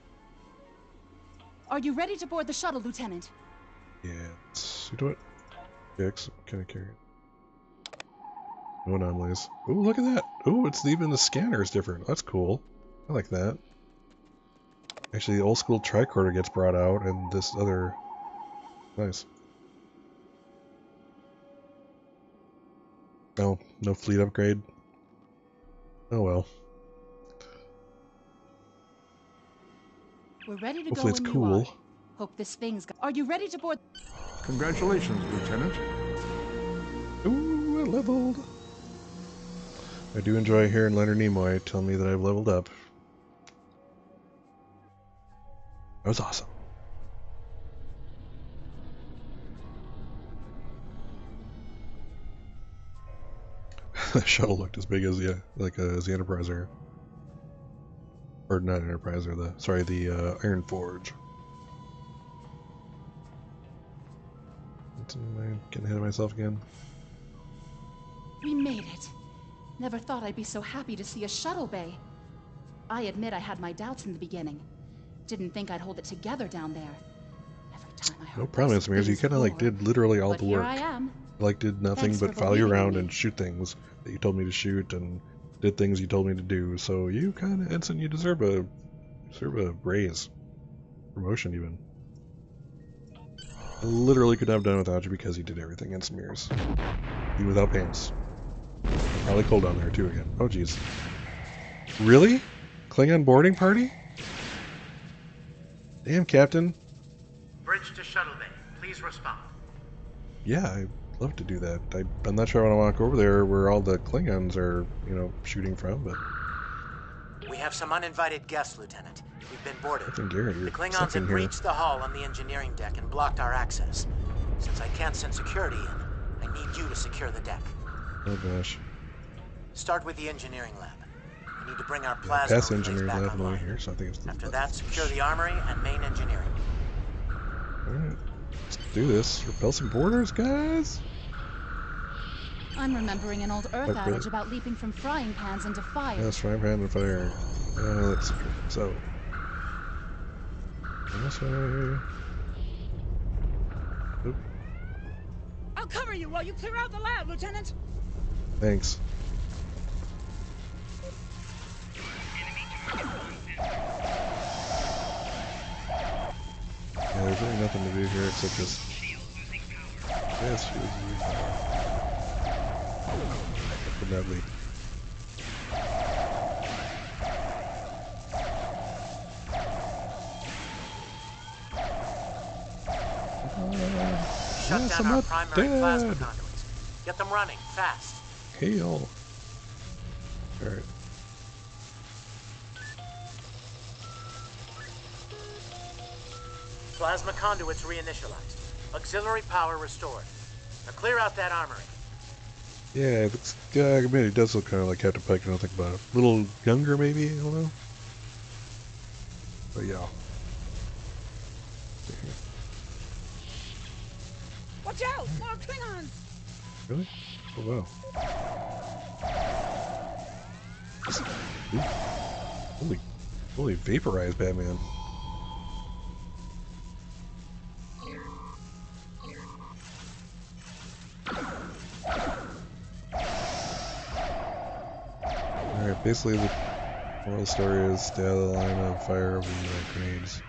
Are you ready to board the shuttle, Lieutenant? Yeah, you do it. Yeah, kind of carry it. No anomalies. Ooh, look at that. Ooh, it's even the scanner is different. That's cool. I like that. Actually, the old school tricorder gets brought out, and this other... Nice. Oh, no fleet upgrade. Oh well. We're ready to Hopefully go it's when cool. you are. Hope this thing's got... Are you ready to board? Congratulations, Lieutenant. Ooh, I leveled. I do enjoy hearing Leonard Nimoy tell me that I've leveled up. That was awesome. The shuttle looked as big as the Enterprise area. Or not Enterprise, or the Iron Forge. Am I getting ahead of myself again? We made it. Never thought I'd be so happy to see a shuttle bay. I admit I had my doubts in the beginning. Didn't think I'd hold it together down there. Every time I heard no problem, Smears. You kind of like did literally all the work. Here I am. Like did nothing but follow you around and shoot things that you told me to shoot, and did things you told me to do. So you kind of, Ensign, you deserve a raise, promotion even. I literally could not have done it without you because you did everything, Ensign Mears. You without pants. Probably cold down there too again. Oh jeez. Really? Klingon boarding party? Damn, Captain. Bridge to shuttle bay. Please respond. Yeah, I'd love to do that. I'm not sure I want to walk over there where all the Klingons are, shooting from, but... We have some uninvited guests, Lieutenant. We've been boarded. Garrett, the Klingons have breached the hull on the engineering deck and blocked our access. Since I can't send security in, I need you to secure the deck. Oh gosh. Start with the engineering lab. We need to bring our plasma past relays engineering back lab online. over here, so I think it's After that, secure the armory and main engineering. Alright, let's do this. Repel some borders, guys! I'm remembering an old Earth adage about leaping from frying pans into fire. Yes, frying pan and fire. Let's see. So, this way. Oop. I'll cover you while you clear out the lab, Lieutenant. Thanks. Yeah, there's really nothing to do here except just... Yes, she was losing power. Could not leap. Shut down our primary plasma conduits. Get them running, fast. Hail. Alright. Plasma conduits reinitialized. Auxiliary power restored. Now clear out that armory. Yeah, I mean, it does look kind of like Captain Pike, I don't think about it. A little younger, maybe? I don't know. But yeah. Watch out! More Klingons! Really? Oh, wow. Ooh. Holy vaporized Batman. Alright, basically the moral of the story is stay out of the line of fire of the grenades.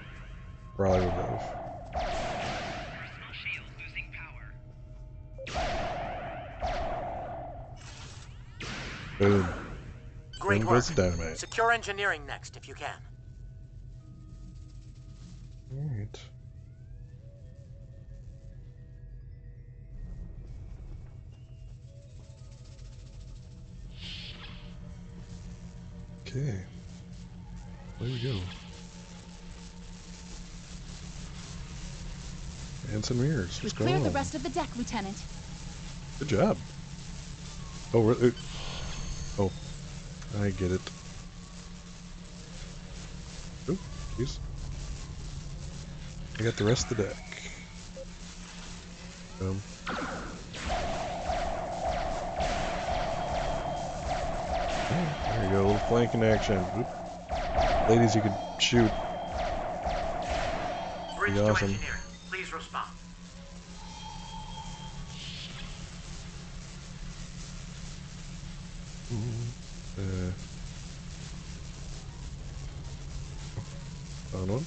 Probably would have. Boom. Great Boom work. goes the dynamite. Secure engineering next, if you can. Alright. Okay. There we go. Ensign Mirrors. We've cleared the rest of the deck, Lieutenant. Good job. Oh, oh, I get it. Oh, jeez. I got the rest of the deck. There you go, a little flanking action. Oop. Ladies, you can shoot. Bridge Be awesome. to engineering. Please respond. Found one.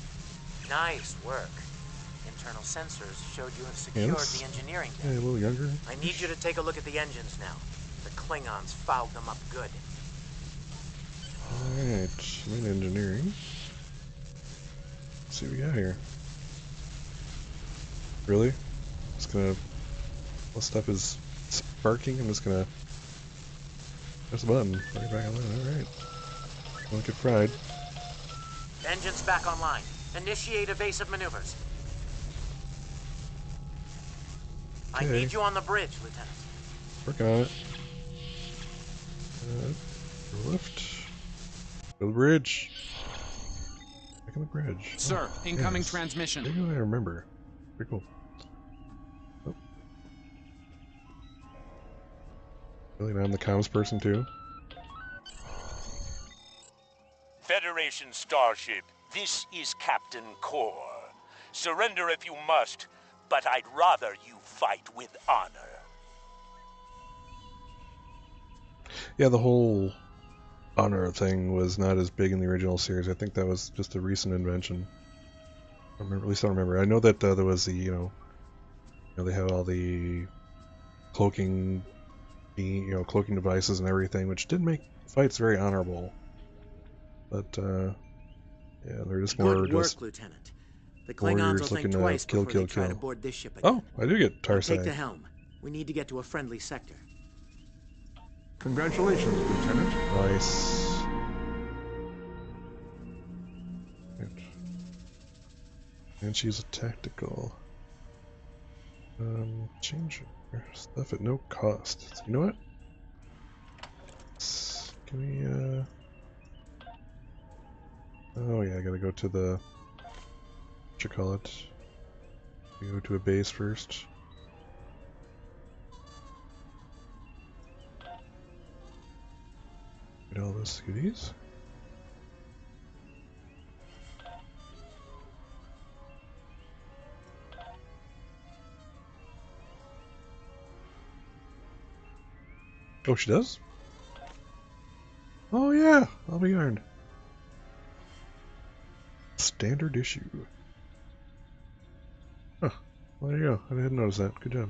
Nice work. Internal sensors showed you have secured the engineering deck. Yeah, a little younger. I need you to take a look at the engines now. The Klingons fouled them up good. Alright, main engineering. Let's see what we got here. Really? Just gonna... What stuff is sparking? I'm just gonna... Press the button. Right back on that. Alright. Don't get fried. Engines back online. Initiate evasive maneuvers. Okay. I need you on the bridge, Lieutenant. Working on it. Lift. Go to the bridge. Back on the bridge. Sir, incoming transmission. There you go, I remember. Pretty cool. Oh. Really, now I'm the comms person too. Federation starship, this is Captain Core. Surrender if you must, but I'd rather you fight with honor. Yeah, the whole honor thing was not as big in the original series. I think that was just a recent invention. I remember, at least I don't remember. I know that there was the, they have all the cloaking, cloaking devices and everything, which did make fights very honorable. But yeah, they're just more Good work, just Lieutenant. The Klingons will think twice before they try to board this ship again. Oh, I do get Tarsai. Take the helm. We need to get to a friendly sector. Congratulations, Lieutenant. Nice. And she's a tactical. Change her stuff at no cost. So you know what? Can we, oh yeah, I gotta go to the... What you call it? Go to a base first. Get all those goodies. Oh, she does? Oh yeah, I'll be darned. Standard issue. Huh. Well, there you go. I didn't notice that. Good job.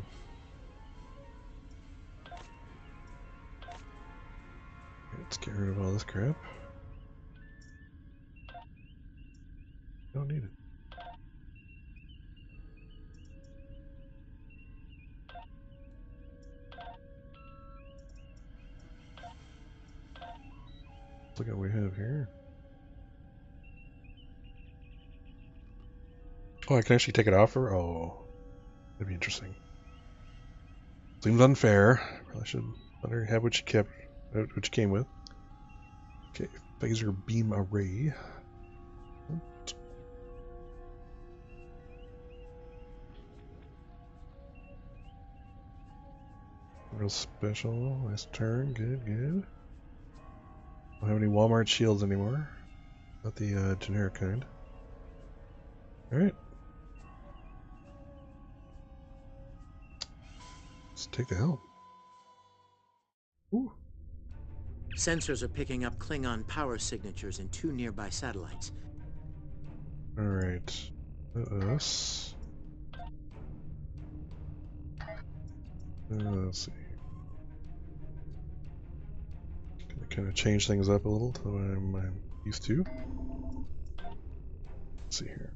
Let's get rid of all this crap. Don't need it. Let's look at what we have here. Oh, I can actually take it off her? Oh, that'd be interesting. Seems unfair. Probably should let her have what she kept, what she came with. Okay, phaser beam array. Real special. Nice turn. Good, good. Don't have any Walmart shields anymore. Not the generic kind. Alright. Let's take the helm. Ooh. Sensors are picking up Klingon power signatures in 2 nearby satellites. Alright. Us. Let's see. Gonna kind of change things up a little to what I'm used to. Let's see here.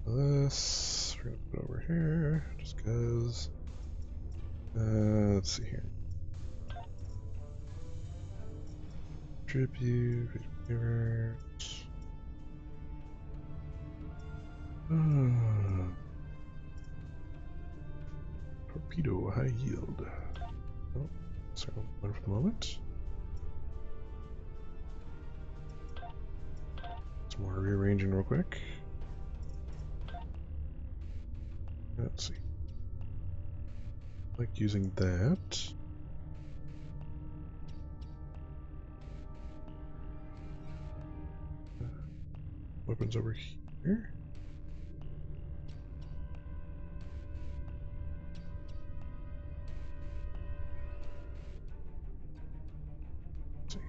This, we're gonna put over here, just cause. Let's see here. Tribute, favorite. torpedo, high yield. Oh, so one for the moment. Some more rearranging real quick. Let's see. I like using that. Weapons over here. Let's see.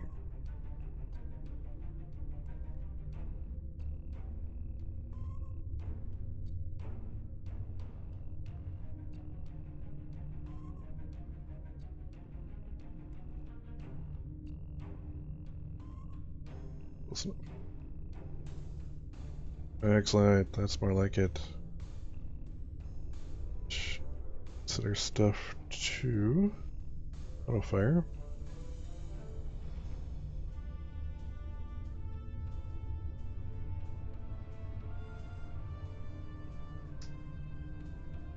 Listen up. Excellent, that's more like it. Consider stuff to auto fire.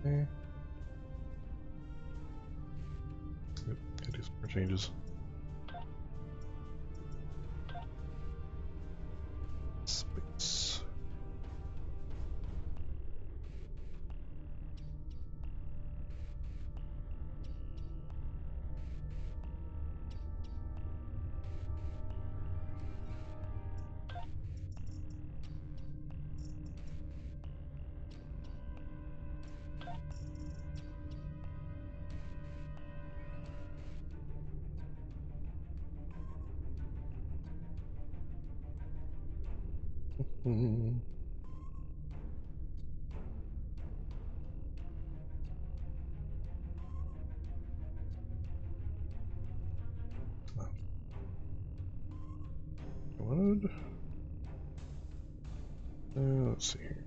Okay. Yep, gotta do some more changes. Space. Mm-hmm. What? Let's see here.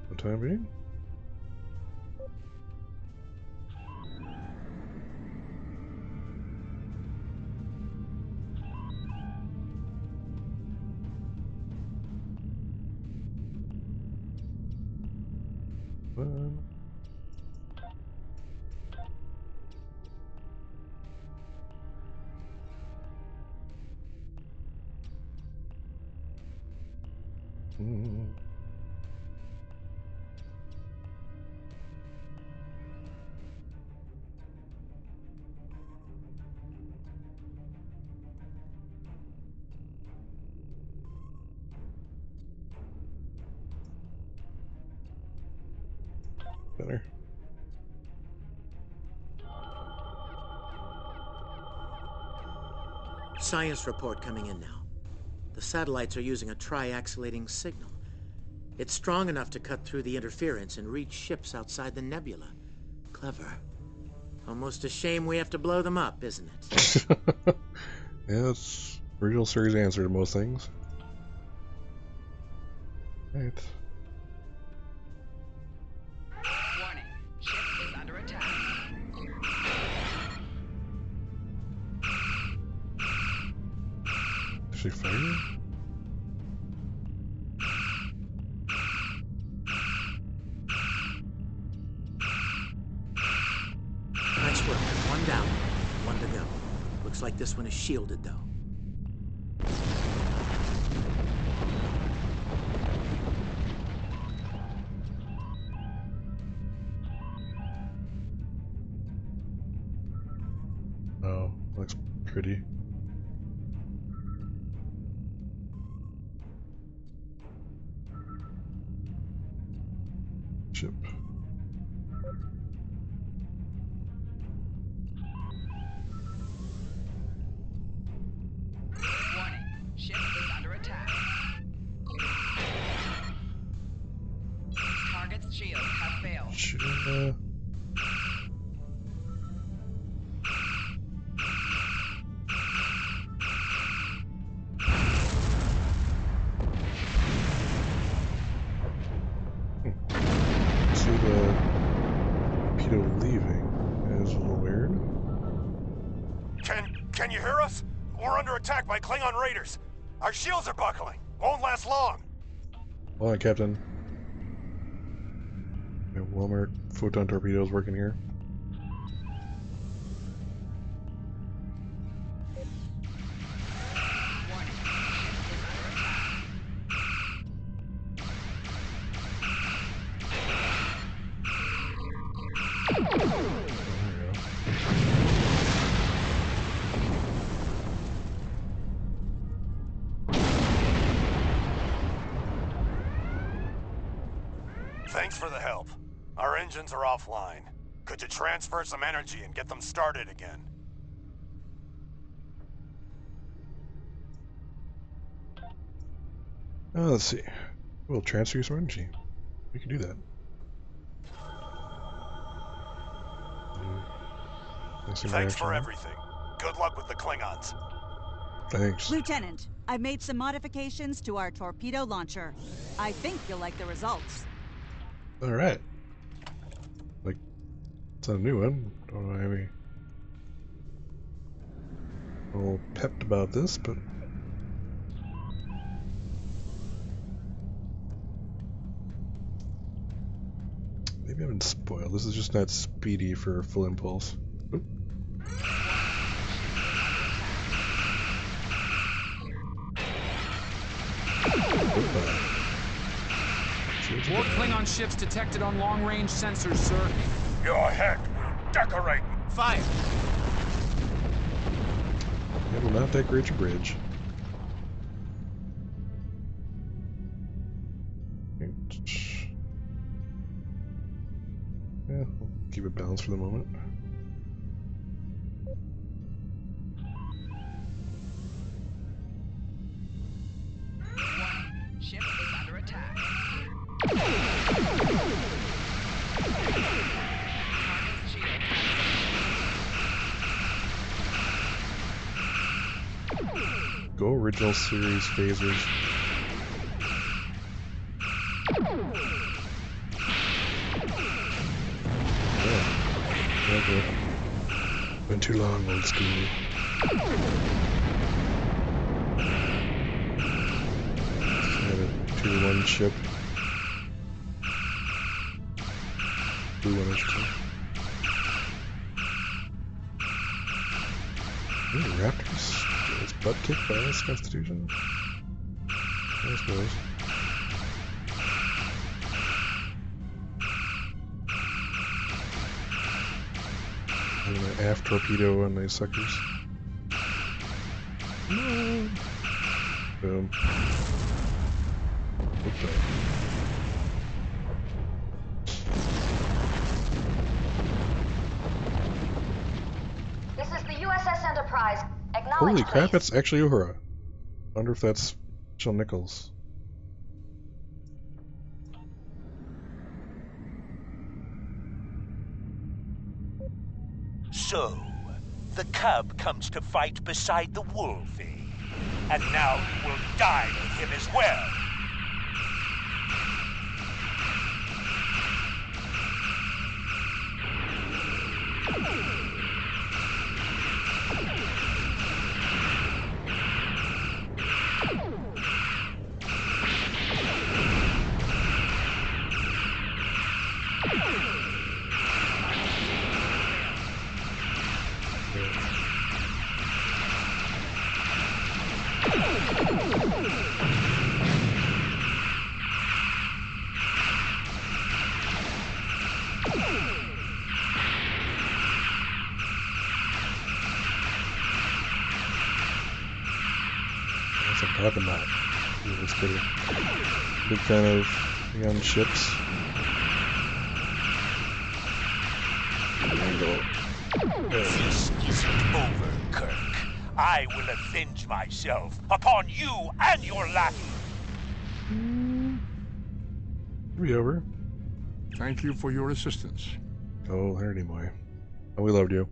For the time being. Better. Science report coming in now. The satellites are using a triaxilating signal. It's strong enough to cut through the interference and reach ships outside the nebula. Clever. Almost a shame we have to blow them up, isn't it? Yeah, it's original series answer to most things. Right. Warning. Ship is under attack. Is she firing? Nice work. One down. One to go. Looks like this one is shielded, though. Oh, looks pretty. Ship. Warning. Ship is under attack. Target's shields have failed. See the torpedo leaving. That is a little weird. Can you hear us? We're under attack by Klingon raiders. Our shields are buckling. Won't last long. Hold on, Captain. Walmart photon torpedoes working here. Thanks for the help. Our engines are offline. Could you transfer some energy and get them started again? Let's see. We'll transfer you some energy. We can do that. Thanks for everything. Good luck with the Klingons. Thanks. Lieutenant, I've made some modifications to our torpedo launcher. I think you'll like the results. Alright. Like, it's not a new one. Don't know why I'm a little pepped about this, but maybe I've been spoiled. This is just not speedy for full impulse. Oop. More Klingon ships detected on long-range sensors, sir. Your head will decorate. Fire! It will not decorate your bridge. Yeah, we'll keep it balanced for the moment. Ship is under attack. Go original series phasers. Yeah. Okay. Been too long, old school. Had a 2-1 ship. Blue one, I should say. Ooh, Raptors. It's butt kicked by this Constitution. I suppose. And an aft torpedo on these suckers. No. Boom. Okay. This is the USS Enterprise. Acknowledge, Holy crap, please. it's actually Uhura. Wonder if that's Jill Nichols. So, the cub comes to fight beside the wolfie. And now you will die with him as well. That's what I'm talking about. It looks pretty. Big fan of young ships. This isn't over, Kirk. I will avenge myself upon you and your lackey. Be over. Thank you for your assistance. Oh, Hardy boy. Oh, we loved you.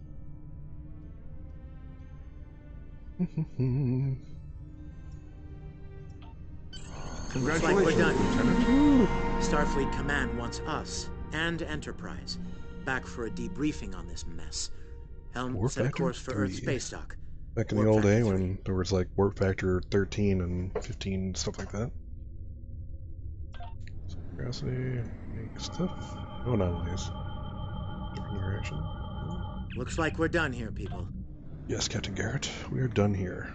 Looks like we're Congratulations, done. Lieutenant. Starfleet Command wants us and Enterprise. back for a debriefing on this mess. Helm, Warp set a Factor course for 3. Earth space dock. Back in the old day when there was like Warp Factor 13 and 15, stuff like that. Curiosity, make stuff. No anomalies. Different direction. Looks like we're done here, people. Yes, Captain Garrett, we are done here.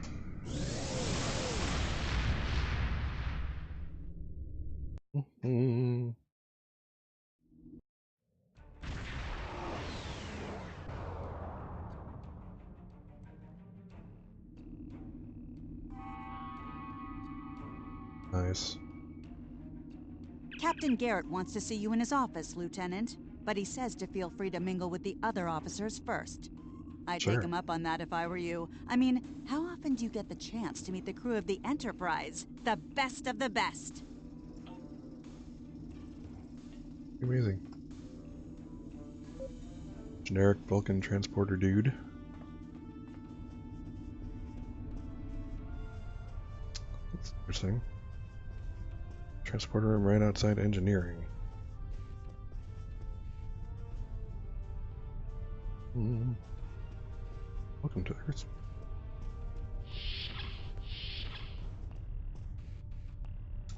Nice. Captain Garrett wants to see you in his office, Lieutenant, but he says to feel free to mingle with the other officers first. I'd take him up on that if I were you. I mean, how often do you get the chance to meet the crew of the Enterprise? The best of the best. Amazing. Generic Vulcan transporter dude. That's interesting. Transporter room right outside engineering. Welcome to Earth.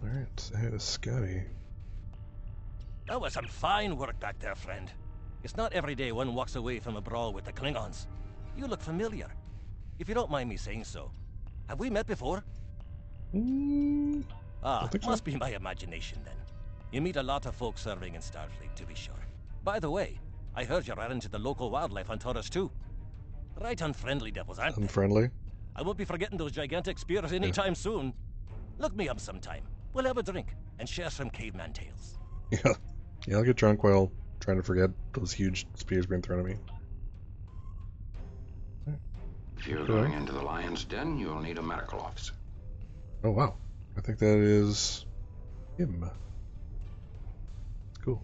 Alright, say hi to Scotty. That was some fine work back there, friend. It's not every day one walks away from a brawl with the Klingons. You look familiar. If you don't mind me saying so. Have we met before? Must be my imagination then. You meet a lot of folks serving in Starfleet, to be sure. By the way, I heard you ran into the local wildlife on TOS too. Right unfriendly devils, aren't they? Unfriendly? I won't be forgetting those gigantic spears anytime soon. Look me up sometime. We'll have a drink and share some caveman tales. Yeah. Yeah, I'll get drunk while trying to forget those huge spears being thrown at me. If you're going into the lion's den, you'll need a medical officer. Oh wow. I think that is him. That's cool.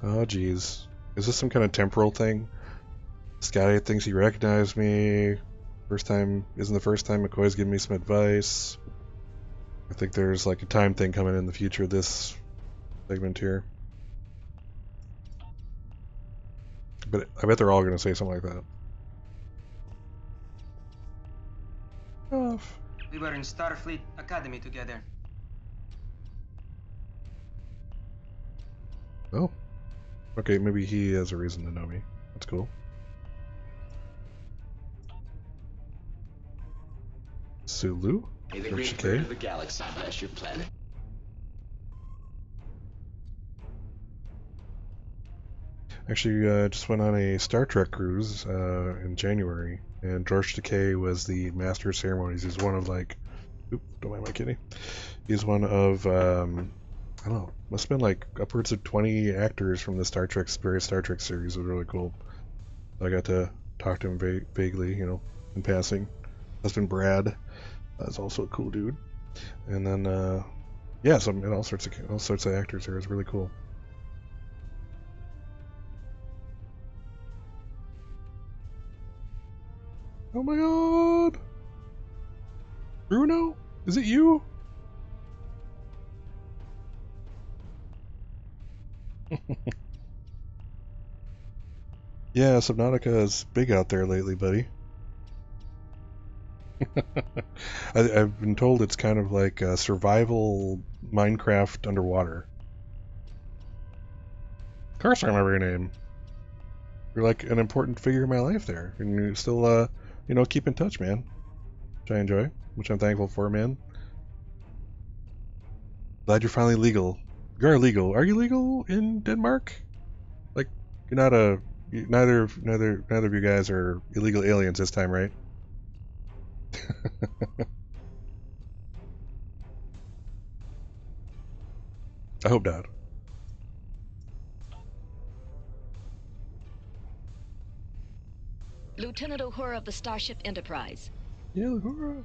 Oh geez. Is this some kind of temporal thing? Scotty thinks he recognized me. Isn't the first time McCoy's giving me some advice. I think there's like a time thing coming in the future of this segment here. But I bet they're all going to say something like that. Off. We were in Starfleet Academy together. Oh. Okay, maybe he has a reason to know me. That's cool. Sulu? May the great bird of the galaxy bless your planet. Actually, just went on a Star Trek cruise in January, and George Takei was the master of ceremonies. He's one of like, don't mind my kitty. He's one of I don't know, must have been like upwards of 20 actors from the various Star Trek series. It was really cool. I got to talk to him vaguely, you know, in passing. Husband Brad is also a cool dude, and then yeah, so and all sorts of actors here. It's really cool. Oh my god! Bruno? Is it you? Yeah, Subnautica is big out there lately, buddy. I've been told it's kind of like a survival Minecraft underwater. Of course I remember your name. You're like an important figure in my life there. And you still, you know, keep in touch, man. Which I enjoy. Which I'm thankful for, man. Glad you're finally legal. You're legal. Are you legal in Denmark? Like, you're not neither of you guys are illegal aliens this time, right? I hope not. Lieutenant Uhura of the Starship Enterprise. Yeah, Uhura.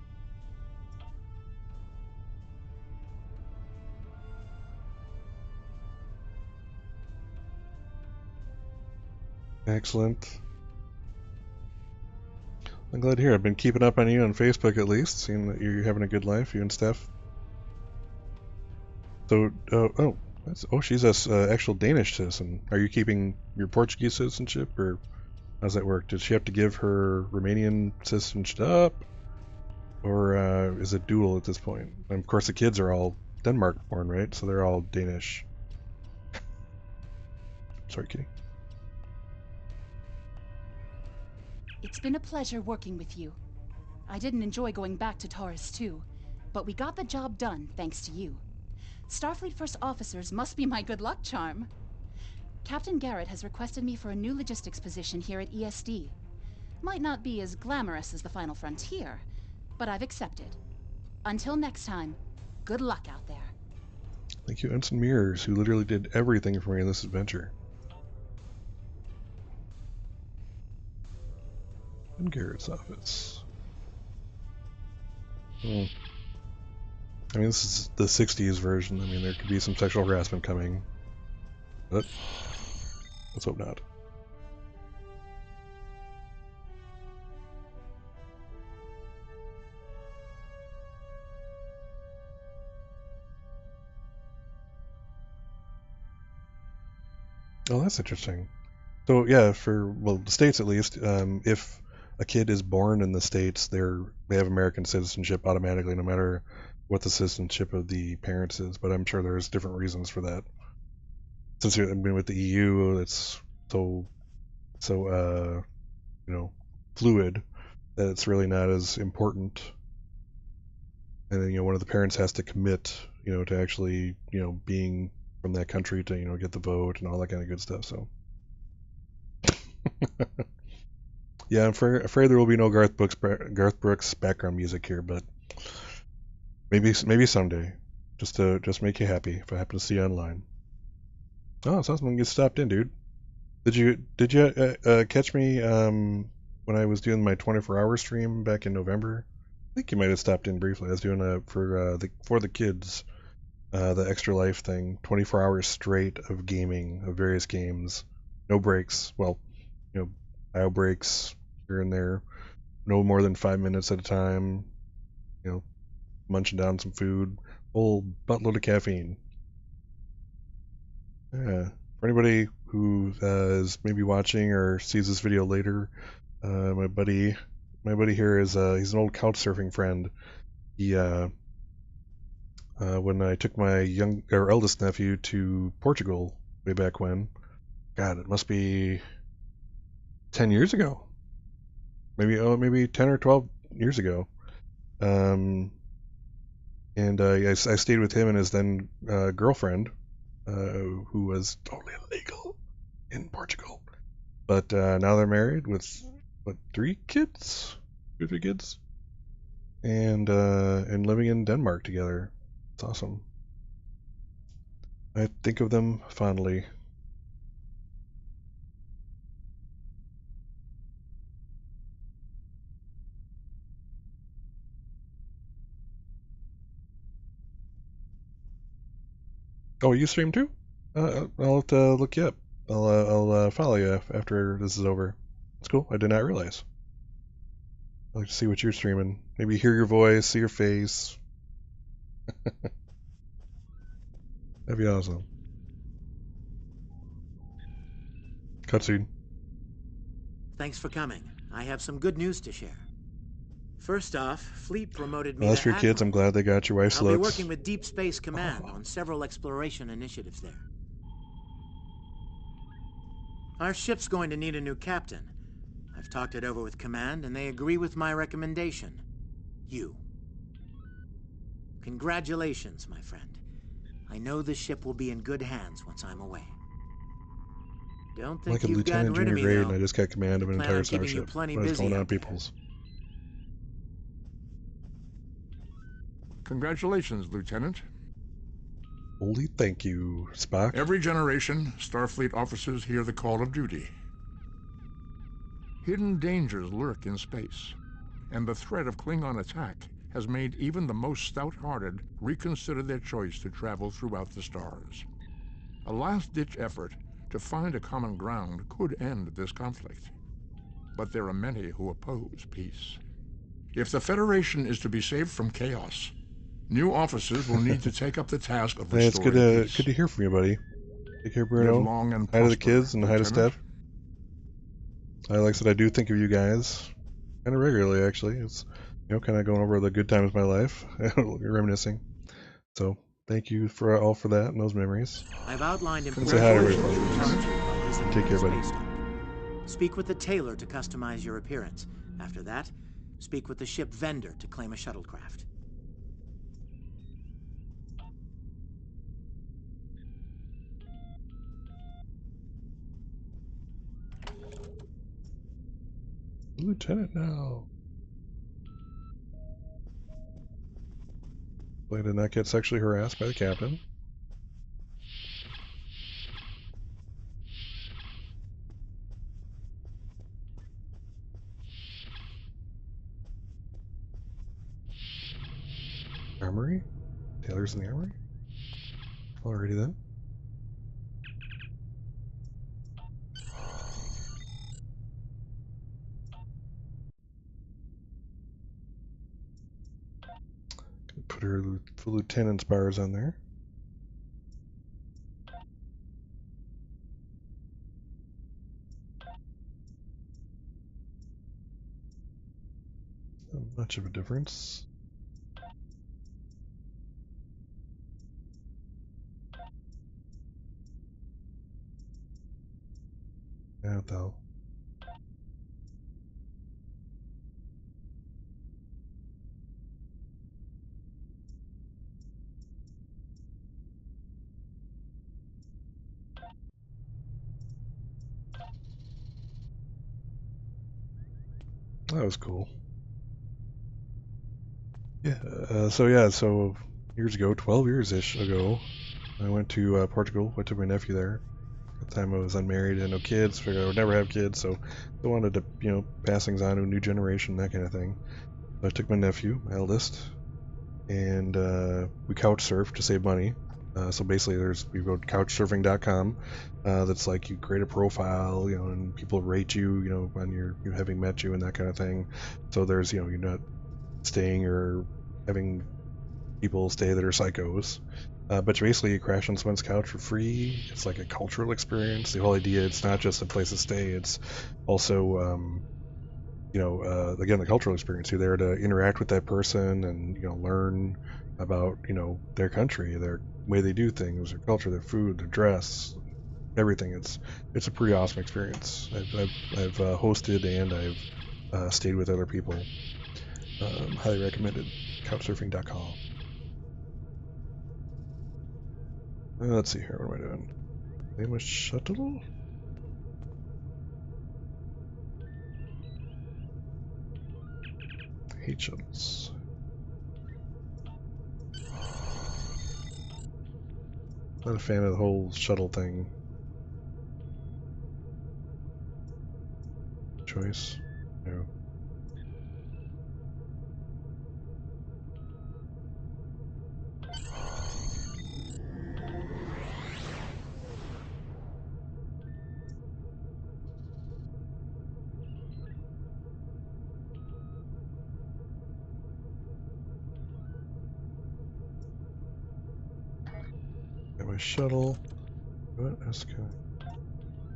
Excellent. I'm glad to hear. I've been keeping up on you on Facebook at least, seeing that you're having a good life, you and Steph. So, she's a actual Danish citizen. Are you keeping your Portuguese citizenship, or how's that work? Did she have to give her Romanian citizenship up, or is it dual at this point? And of course, the kids are all Denmark born, right? So they're all Danish. Sorry, Kitty. It's been a pleasure working with you. I didn't enjoy going back to Taurus 2, but we got the job done thanks to you. Starfleet First Officers must be my good luck charm. Captain Garrett has requested me for a new logistics position here at ESD. Might not be as glamorous as the Final Frontier, but I've accepted. Until next time, good luck out there. Thank you, Ensign Mears, who literally did everything for me in this adventure. In Garrett's office. I mean, this is the 60s version. I mean, there could be some sexual harassment coming. But let's hope not. Oh, that's interesting. So yeah, the States at least, if a kid is born in the States, they have American citizenship automatically, no matter what the citizenship of the parents is. But I'm sure there's different reasons for that. Since with the EU, it's so fluid that it's really not as important. And then one of the parents has to commit, to actually being from that country to get the vote and all that kind of good stuff. So. Yeah, I'm afraid there will be no Garth Brooks background music here, but maybe someday, just to make you happy if I happen to see you online. Oh, it sounds like you stopped in, dude. Did you catch me when I was doing my 24-hour stream back in November? I think you might have stopped in briefly. I was doing for the kids, the Extra Life thing, 24 hours straight of gaming of various games, no breaks. Well, bio breaks here and there, no more than 5 minutes at a time, munching down some food, whole buttload of caffeine. Yeah. For anybody who is maybe watching or sees this video later, my buddy here is he's an old couch surfing friend. He when I took my eldest nephew to Portugal way back when, God, it must be 10 years ago. Maybe 10 or 12 years ago. And I stayed with him and his then girlfriend, who was totally illegal in Portugal. But now they're married with, 3 kids? 2 or 3 kids? And living in Denmark together. It's awesome. I think of them fondly. Oh, you stream too? I'll have to look you up. I'll follow you after this is over. That's cool. I did not realize. I'd like to see what you're streaming. Maybe hear your voice, see your face. That'd be awesome. Cutscene. Thanks for coming. I have some good news to share. First off, Fleet promoted me Well, that's to for your kids. I'm glad they got your wife's I'll be looks. working with Deep Space Command on several exploration initiatives there. Our ship's going to need a new captain. I've talked it over with Command, and they agree with my recommendation. You. Congratulations, my friend. I know the ship will be in good hands once I'm away. Don't think like a you've gotten lieutenant rid of junior me, grade, though. and I just got command of an Plan entire on keeping you starship. plenty What is busy going on, out there. peoples? Congratulations, Lieutenant. Holy thank you, Spock. Every generation, Starfleet officers hear the call of duty. Hidden dangers lurk in space, and the threat of Klingon attack has made even the most stout-hearted reconsider their choice to travel throughout the stars. A last-ditch effort to find a common ground could end this conflict. but there are many who oppose peace. If the Federation is to be saved from chaos, new officers will need to take up the task of Hey, it's restoring peace. good to hear from you, buddy. Take care, Bruno. Live long and hi to the prosper, kids and hi to Lieutenant. Steph. Like I said, I do think of you guys kind of regularly, actually. It's, kind of going over the good times of my life, reminiscing. So, thank you all for that and those memories. I've outlined And say hi to everybody. while Take care, buddy. Speak with the tailor to customize your appearance. After that, speak with the ship vendor to claim a shuttlecraft. Lieutenant now. I did not get sexually harassed by the captain. Armory? Taylor's in the armory? Alrighty then. Put her lieutenant's bars on there. Not much of a difference. Yeah, though. That was cool. Yeah, so years ago, 12 years-ish ago, I went to Portugal. I took my nephew there. At the time I was unmarried and no kids, figured I would never have kids, so I wanted to, pass things on to a new generation, that kind of thing. So I took my nephew, my eldest, and we couch surfed to save money. So basically, we go to couchsurfing.com. That's like you create a profile, and people rate you, on your having met you and that kind of thing. So there's, you're not staying or having people stay that are psychos. But basically, you crash on someone's couch for free. It's like a cultural experience. The whole idea, it's not just a place to stay. It's also, again, the cultural experience. You're there to interact with that person and, learn about, their country, their way they do things, their culture, their food, their dress, everything. It's a pretty awesome experience. I've hosted and I've stayed with other people. Highly recommended. Couchsurfing.com. Let's see here. What am I doing? Name a shuttle? I hate shuttles. Not a fan of the whole shuttle thing. Choice? No. Got my shuttle. What else can I?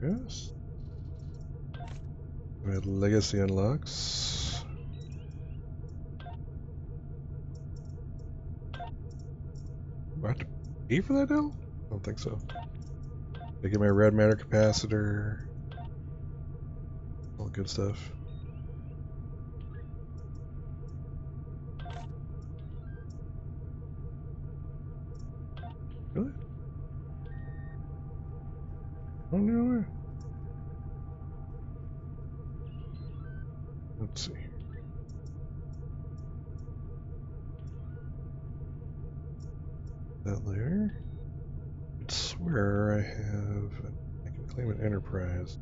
Yes. My legacy unlocks. Do I have to pay for that now? I don't think so. I get my red matter capacitor. All the good stuff. Really? Oh, no way. Let's see. That later. I swear I can claim an enterprise.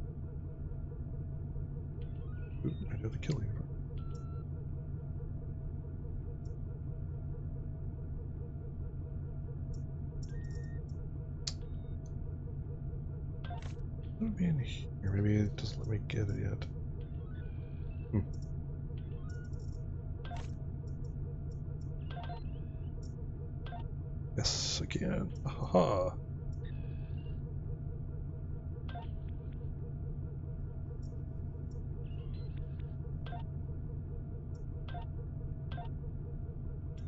Ooh, I have the kill uniform. It'll be in here. Maybe it doesn't let me get it yet. Yes, again. Haha.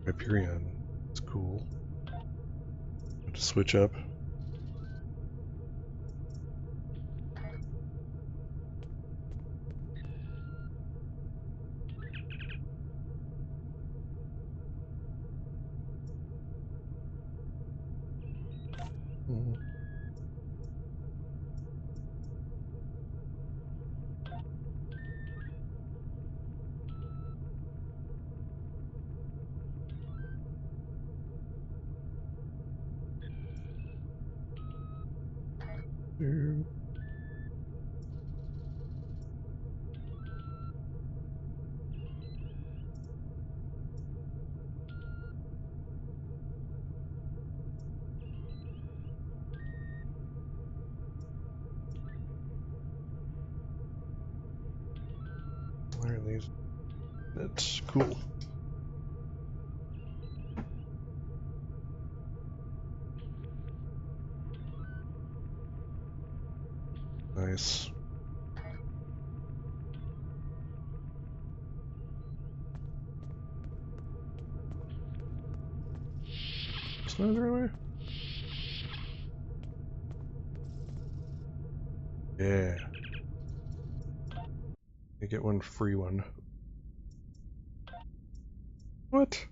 Hyperion. It's cool. Have to switch up. Learn these. That's cool. Nice. It's not the right way? Yeah. You get one free one. What?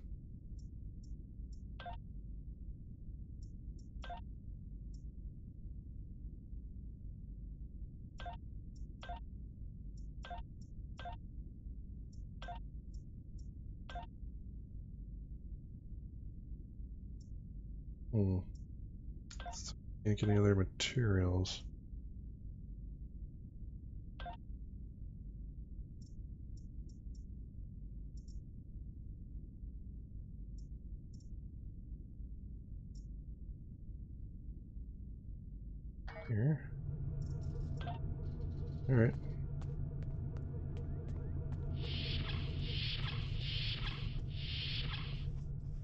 Can't get any other materials. Here. Alright.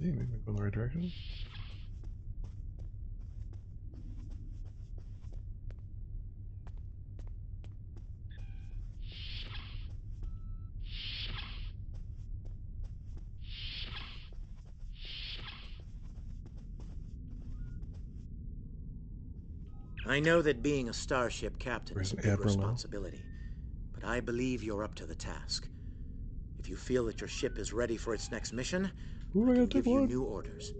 Maybe go in the right direction. I know that being a starship captain is a big Admiral? responsibility, but I believe you're up to the task. If you feel that your ship is ready for its next mission, I can give you new orders.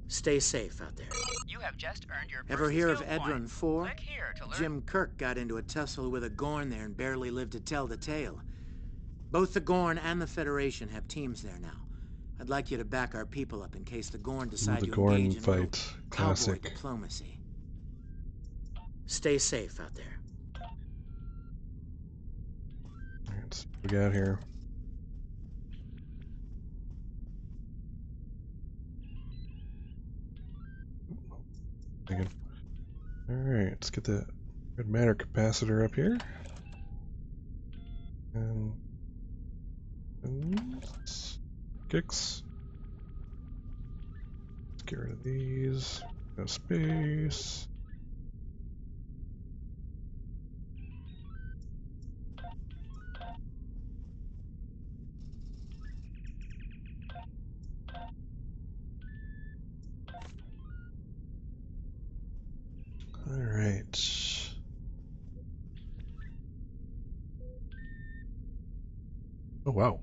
Stay safe out there. You have just earned your Ever first hear of skill Edron point. 4? Click here to learn. Jim Kirk got into a tussle with a Gorn there and barely lived to tell the tale. Both the Gorn and the Federation have teams there now. I'd like you to back our people up in case the Gorn decide the to Gorn engage in a little fight. cowboy Classic. diplomacy. Stay safe out there. Alright, let's see what we got here. Alright, let's get that red matter capacitor up here. And kicks. Let's get rid of these. No space. Alright. Oh wow.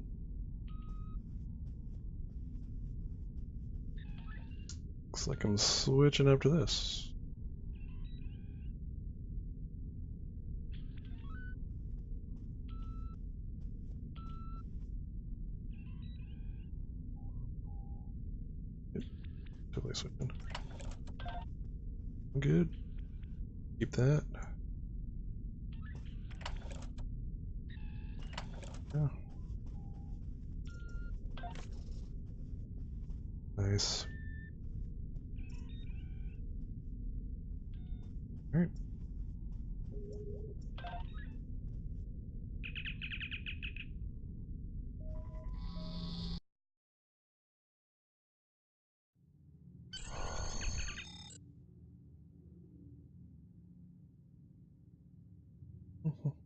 Looks like I'm switching up to this. Yep, totally switching. I'm good. Keep that. Yeah. Nice. Alright.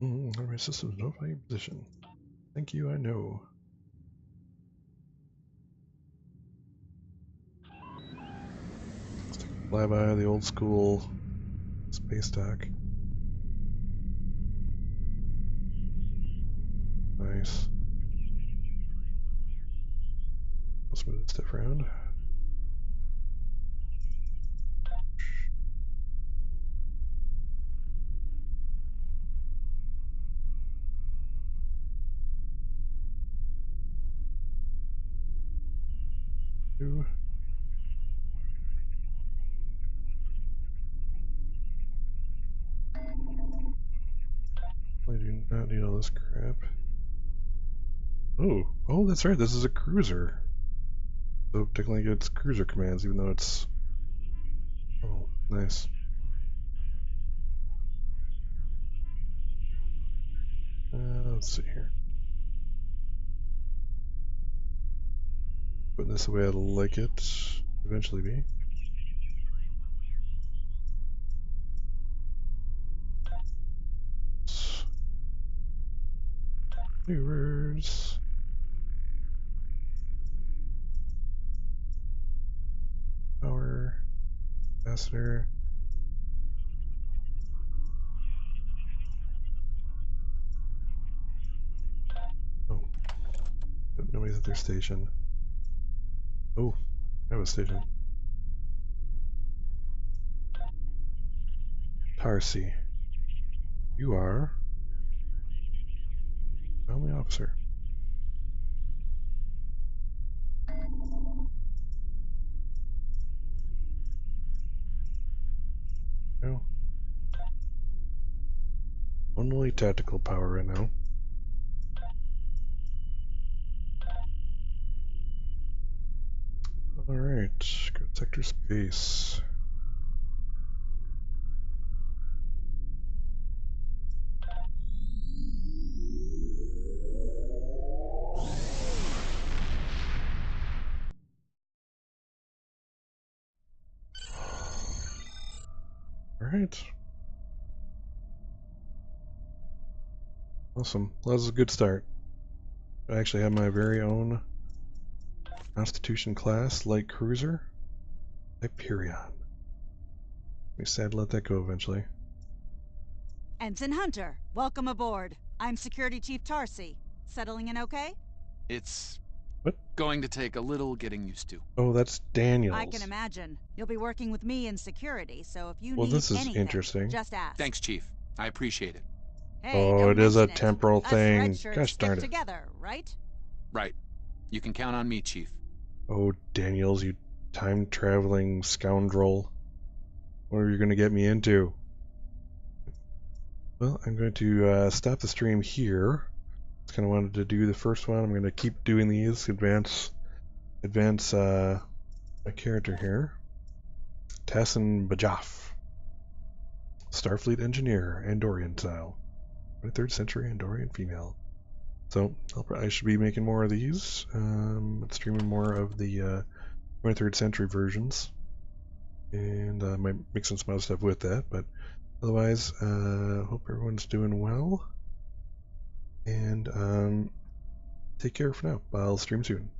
My systems notify your position. Thank you, I know. Let's take a flyby of the old school space dock. Nice. Let's move this stuff around. I do not need all this crap. Oh, that's right. This is a cruiser. So technically it's cruiser commands, even though it's... Oh, nice. Let's see here. Put this the way I like it. Eventually be. Maneuvers. Power. Capacitor. Oh. Nobody's at their station. Oh, I have a station. Tarsi. You are... only officer. No. Only tactical power right now. Alright, go to sector space. Alright. Awesome. Well, that was a good start. I actually have my very own Constitution class light cruiser, Hyperion. We sad to let that go eventually. Ensign Hunter, welcome aboard. I'm Security Chief Tarsi. Settling in okay? It's what? Going to take a little getting used to. Oh, that's Daniels. I can imagine. You'll be working with me in security, so if you well, need this is anything, interesting. just ask. Thanks, Chief. I appreciate it. Hey, oh, it is a temporal thing. Gosh darn it. Together, right? Right. You can count on me, Chief. Oh, Daniels, you time-traveling scoundrel. What are you going to get me into? Well, I'm going to stop the stream here. Just kind of wanted to do the first one. I'm going to keep doing these, advance my character here. Tassin Bajaf, Starfleet engineer, Andorian style, 23rd century Andorian female. So I should be making more of these, streaming more of the 23rd century versions, and might mix in some other stuff with that. But otherwise, hope everyone's doing well, and take care for now. I'll stream soon.